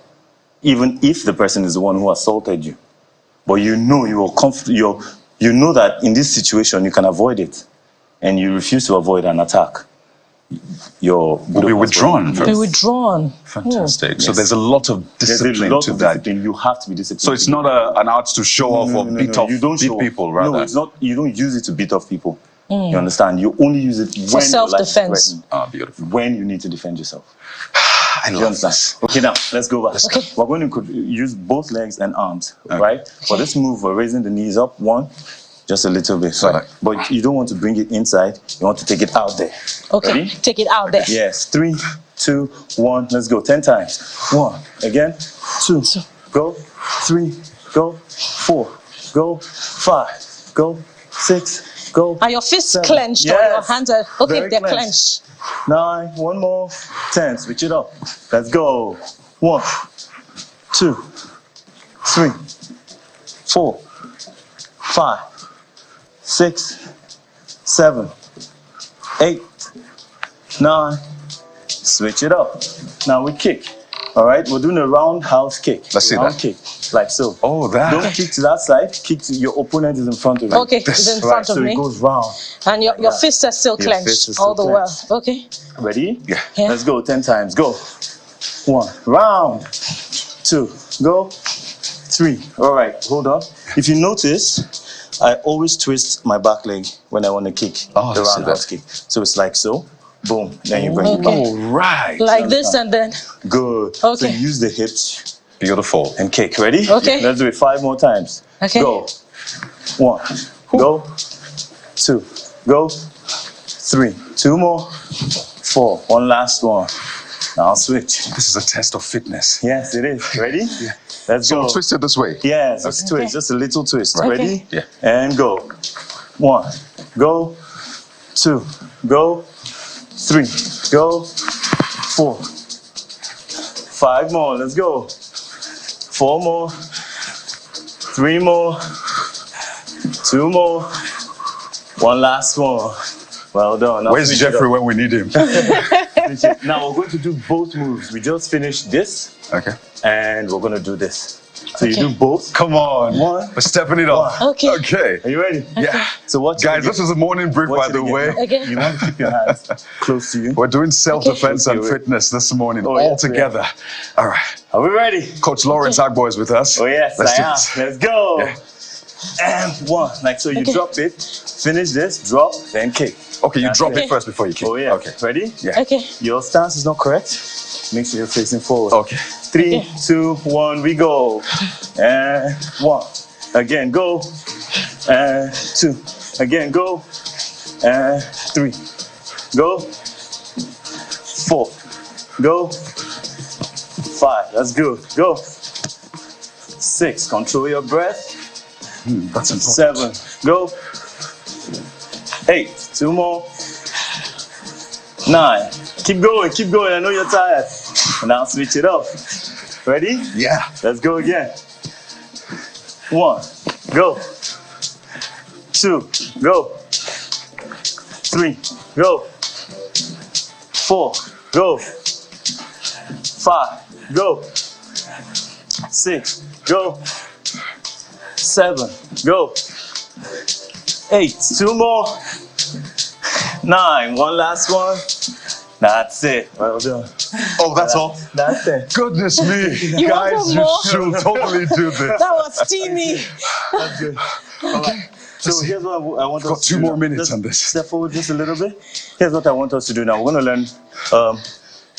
even if the person is the one who assaulted you, but you know you know that in this situation you can avoid it, and you refuse to avoid an attack, will be withdrawn. Be withdrawn. Fantastic. So there's a lot of discipline to that. You have to be disciplined. So it's not an art to show off or beat people, rather. No, it's not. You don't use it to beat off people. You understand? You only use it when self-defense. Beautiful. When you need to defend yourself. I love this. Okay, now let's go back. We're going to use both legs and arms, right? Okay. For this move, we're raising the knees up one, just a little bit. Right? But you don't want to bring it inside. You want to take it out there. Okay. Ready? Take it out there. Yes. 3, 2, 1. Let's go. 10 times. 1. Again. 2. Go. 3. Go. 4. Go. 5. Go. 6. Go. Are your fists 7. clenched or your hands are Very they're clenched. 9. One more. 10. Switch it up. Let's go. 1, 2, 3, 4, 5, 6, 7, 8, 9. Switch it up. Now we kick. All right, we're doing a roundhouse kick. Let's see that. Kick, like so. Oh, that. Don't kick to that side. Kick to your opponent is in front of you. Okay, it's in front of me. So it goes round. And your fists are still clenched all the while. Okay. Ready? Yeah. Let's go 10 times. Go. 1. Round. 2. Go. 3. All right. Hold on. If you notice, I always twist my back leg when I want to kick the roundhouse kick. So it's like so. Boom. Then you bring it back. All right. Like this and then. Good. Okay. So use the hips. Beautiful. And kick. Ready? Okay. Let's do it 5 more times. Okay. Go. 1. Go. 2. Go. 3. 2 more. 4. One last one. Now switch. This is a test of fitness. Yes, it is. Ready? Yeah. Let's go. So twist it this way. Yes, just twist. Just a little twist. Right. Ready? Yeah. And go. 1. Go. 2. Go. 3. Go. 4. 5 more. Let's go. 4 more. 3 more. 2 more. One last one. Well done. Now where's Jeffrey when we need him? Now we're going to do both moves. We just finished this. Okay. And we're going to do this. So you do both. Come on. 1. We're stepping it up. Okay. Okay. Are you ready? Yeah. So watch guys, this is a morning brief, by the way. Okay. You want to keep your hands close to you. We're doing self-defense and fitness this morning all together. All right. Are we ready? Coach Lawrence Agbo is with us. Oh yes, Let's I do am. this. Let's go. Yeah. And 1. Like so, you drop it, finish this, drop, then kick. Okay, you drop it first before you kick. Oh yeah. Okay. Ready? Yeah. Okay. Your stance is not correct. Make sure you're facing forward. Okay. 3, 2, 1, we go. And 1. Again, go. And 2. Again, go. And 3. Go. 4. Go. 5. That's good. Go. 6. Control your breath. That's important. 7. Go. 8. 2 more. 9. Keep going. Keep going. I know you're tired. Now switch it up. Ready? Yeah. Let's go again. 1. Go. 2. Go. 3. Go. 4. Go. 5. Go. 6. Go. 7. Go. 8. 2 more. 9. One last one. That's it. Well done. Oh, that's all? That's it. Goodness me. You Guys, wanted you more? should totally do this. That was steamy. That's good. All right. So here's what I want us Got to 2 do more now. minutes Just on this. Step forward just a little bit. Here's what I want us to do now. We're going to learn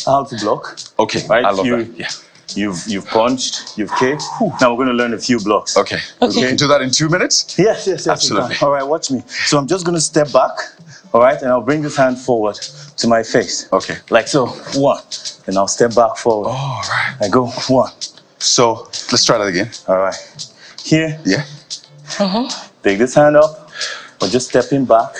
how to block. Okay, Right? I love that. Yeah. You've punched, you've kicked. Now we're going to learn a few blocks. Okay. You can do that in 2 minutes? Yes. Absolutely. You can. All right, watch me. So I'm just going to step back. All right, and I'll bring this hand forward to my face. Okay. Like so. 1. And I'll step back forward. All right. I go 1. So let's try that again. All right. Here. Yeah. Take this hand up. Or just stepping back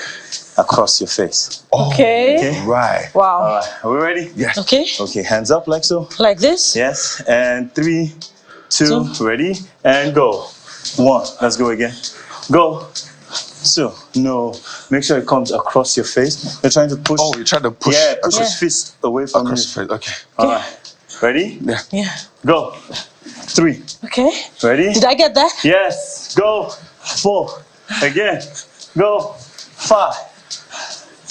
across your face. Okay. Right. All Wow. right. Are we ready? Yes. Okay. Okay, hands up like so. Like this? Yes. And 3, 2, ready? And go. 1. Let's go again. Go. 2. No. Make sure it comes across your face. You're trying to push. Oh, you're trying to push. Yeah, push across, his fist away from across you. your face. Okay. All right. Ready? Yeah. Yeah. Go. 3. Okay. Ready? Did I get that? Yes. Go. 4. Again. Go. 5.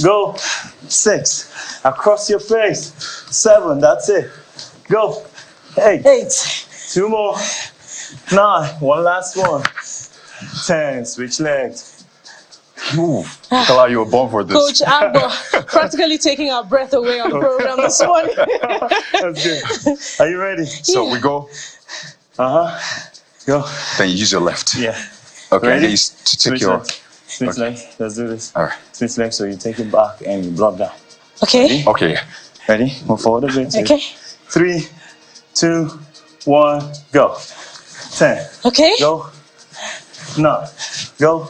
Go. 6. Across your face. 7. That's it. Go. 8. 8. 2 more. 9. One last one. 10. Switch legs. Ooh. Kala, you were born for this. Coach Agbo practically taking our breath away on the program this morning. That's good. Are you ready? So we go, Go. then you use your left. Yeah. Okay. Ready? Then you to take your. Legs. Switch legs. Let's do this. All right. Switch legs. So you take it back and you block down. Okay. Okay. Yeah. Ready? Move forward a bit. Okay. 3, 2, 1, go. 10. Okay. Go. 9. Go.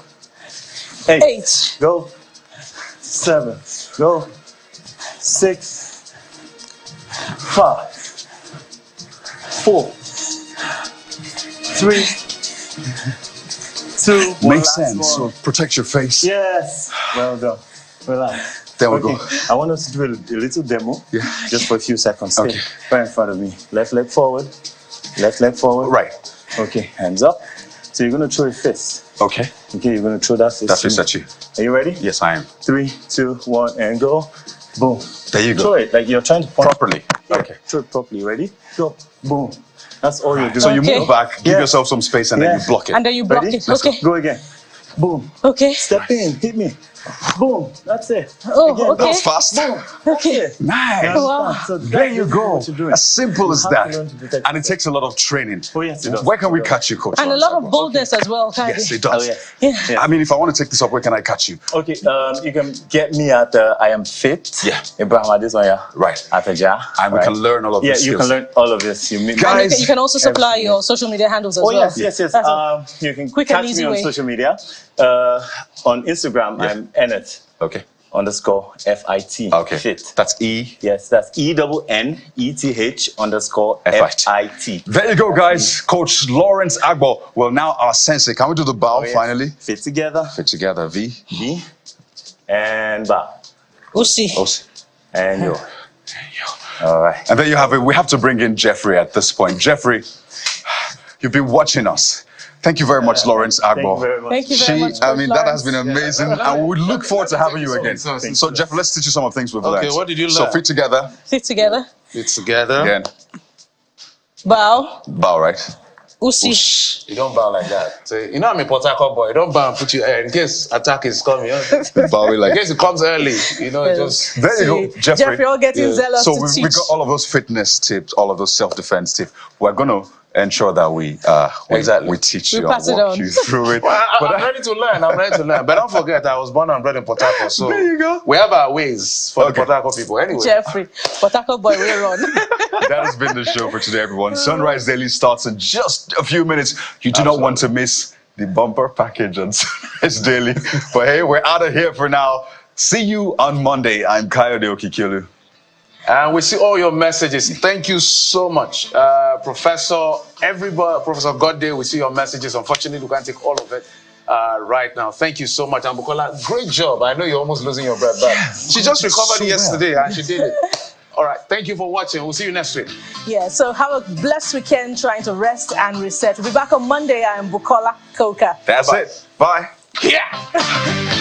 8. 8. Go. 7. Go. 6. 5. 4. 3. 2. One Makes last sense. one. So protect your face. Yes. Well done. Relax. Then we go. I want us to do a little demo. Yeah. Just for a few seconds. Stay Okay. right in front of me. Left leg forward. Left leg forward. Right. Okay. Hands up. So you're going to throw a fist. Okay. Okay. You're going to throw that fist. That's to it. me. At you. Are you ready? Yes, I am. 3, 2, 1, and go. Boom. There you go. Throw it like you're trying to punch. Properly. Yeah, Okay. Throw it properly. Ready? Go. Boom. That's all you're doing. So you Okay. move back, give Yeah. yourself some space, and then Yeah. you block it. And then you block Ready? it. Let's Okay. go. Go again. Boom. Okay. Step in. Hit me. Boom. That's it. Oh, Again. okay. That was fast. Boom. Okay. Nice. Wow. So There you go. What you're doing. As simple as You have that. to learn to protect And it takes a lot of training. Oh, yes, it does. Where can we catch you, Coach? And a Lawrence lot of Agbo? boldness as well, Kadi. Yes, it does. Oh, yeah. Yeah. I mean, if I want to take this up, where can I catch you? Okay, you can get me at I am fit. Yeah. Ibrahim Adesanya. Right. At Aja. And we can learn all of Yeah, these you skills. can learn all of this. You meet Guys, And you can also supply everything, your social media handles as Oh well. yes. That's a You can quick and catch easy me on way. social media. On Instagram, Yeah. I'm Ennet Okay. _FIT. Okay. Fit. That's E. Yes, that's ENNETH _FIT. There you go, guys. Coach Lawrence Agbo. Well, now our sensei. Can we do the bow Oh, yes. finally? Fit together. Fit together. V. B. And bow. Usi. And yo. All right. And there you have it. We have to bring in Jeffrey at this point. Jeffrey, you've been watching us. Thank you very much, Lawrence Thank you Agbo. very much. Thank you very much. I mean, Coach that has been Lawrence. amazing. And we look forward to having you again. So, Jeff, let's teach you some of the things we've learned. what did you So, learn? feet together. Sit together. It's together. Again. Bow. Bow, right? Usi. You don't bow like that. So, you know I'm a Port Harcourt boy. You don't bow and put you in case attack is coming. Bowing like in case it comes early, you know, just... There you go, Jeffrey. All getting zealous So to we got all of those fitness tips, all of those self-defense tips. We're going to ensure that we teach you and walk you through it. Well, I'm ready to learn. But don't forget, I was born and bred in Port Harcourt, so there you go. We have our ways for the Port Harcourt people. Anyway, Jeffrey, Port Harcourt boy, we're on. That has been the show for today, everyone. Sunrise Daily starts in just a few minutes. You do not want to miss the bumper package on Sunrise Daily. But hey, we're out of here for now. See you on Monday. I'm Kayode Okikiolu. And we see all your messages. Thank you so much. Professor Godday, we see your messages. Unfortunately, we can't take all of it right now. Thank you so much. And Bukola, great job. I know you're almost losing your breath, but she just recovered yesterday and she did it. All right. Thank you for watching. We'll see you next week. Yeah, so have a blessed weekend trying to rest and reset. We'll be back on Monday. I am Bukola Koka. That's it. Bye. Yeah.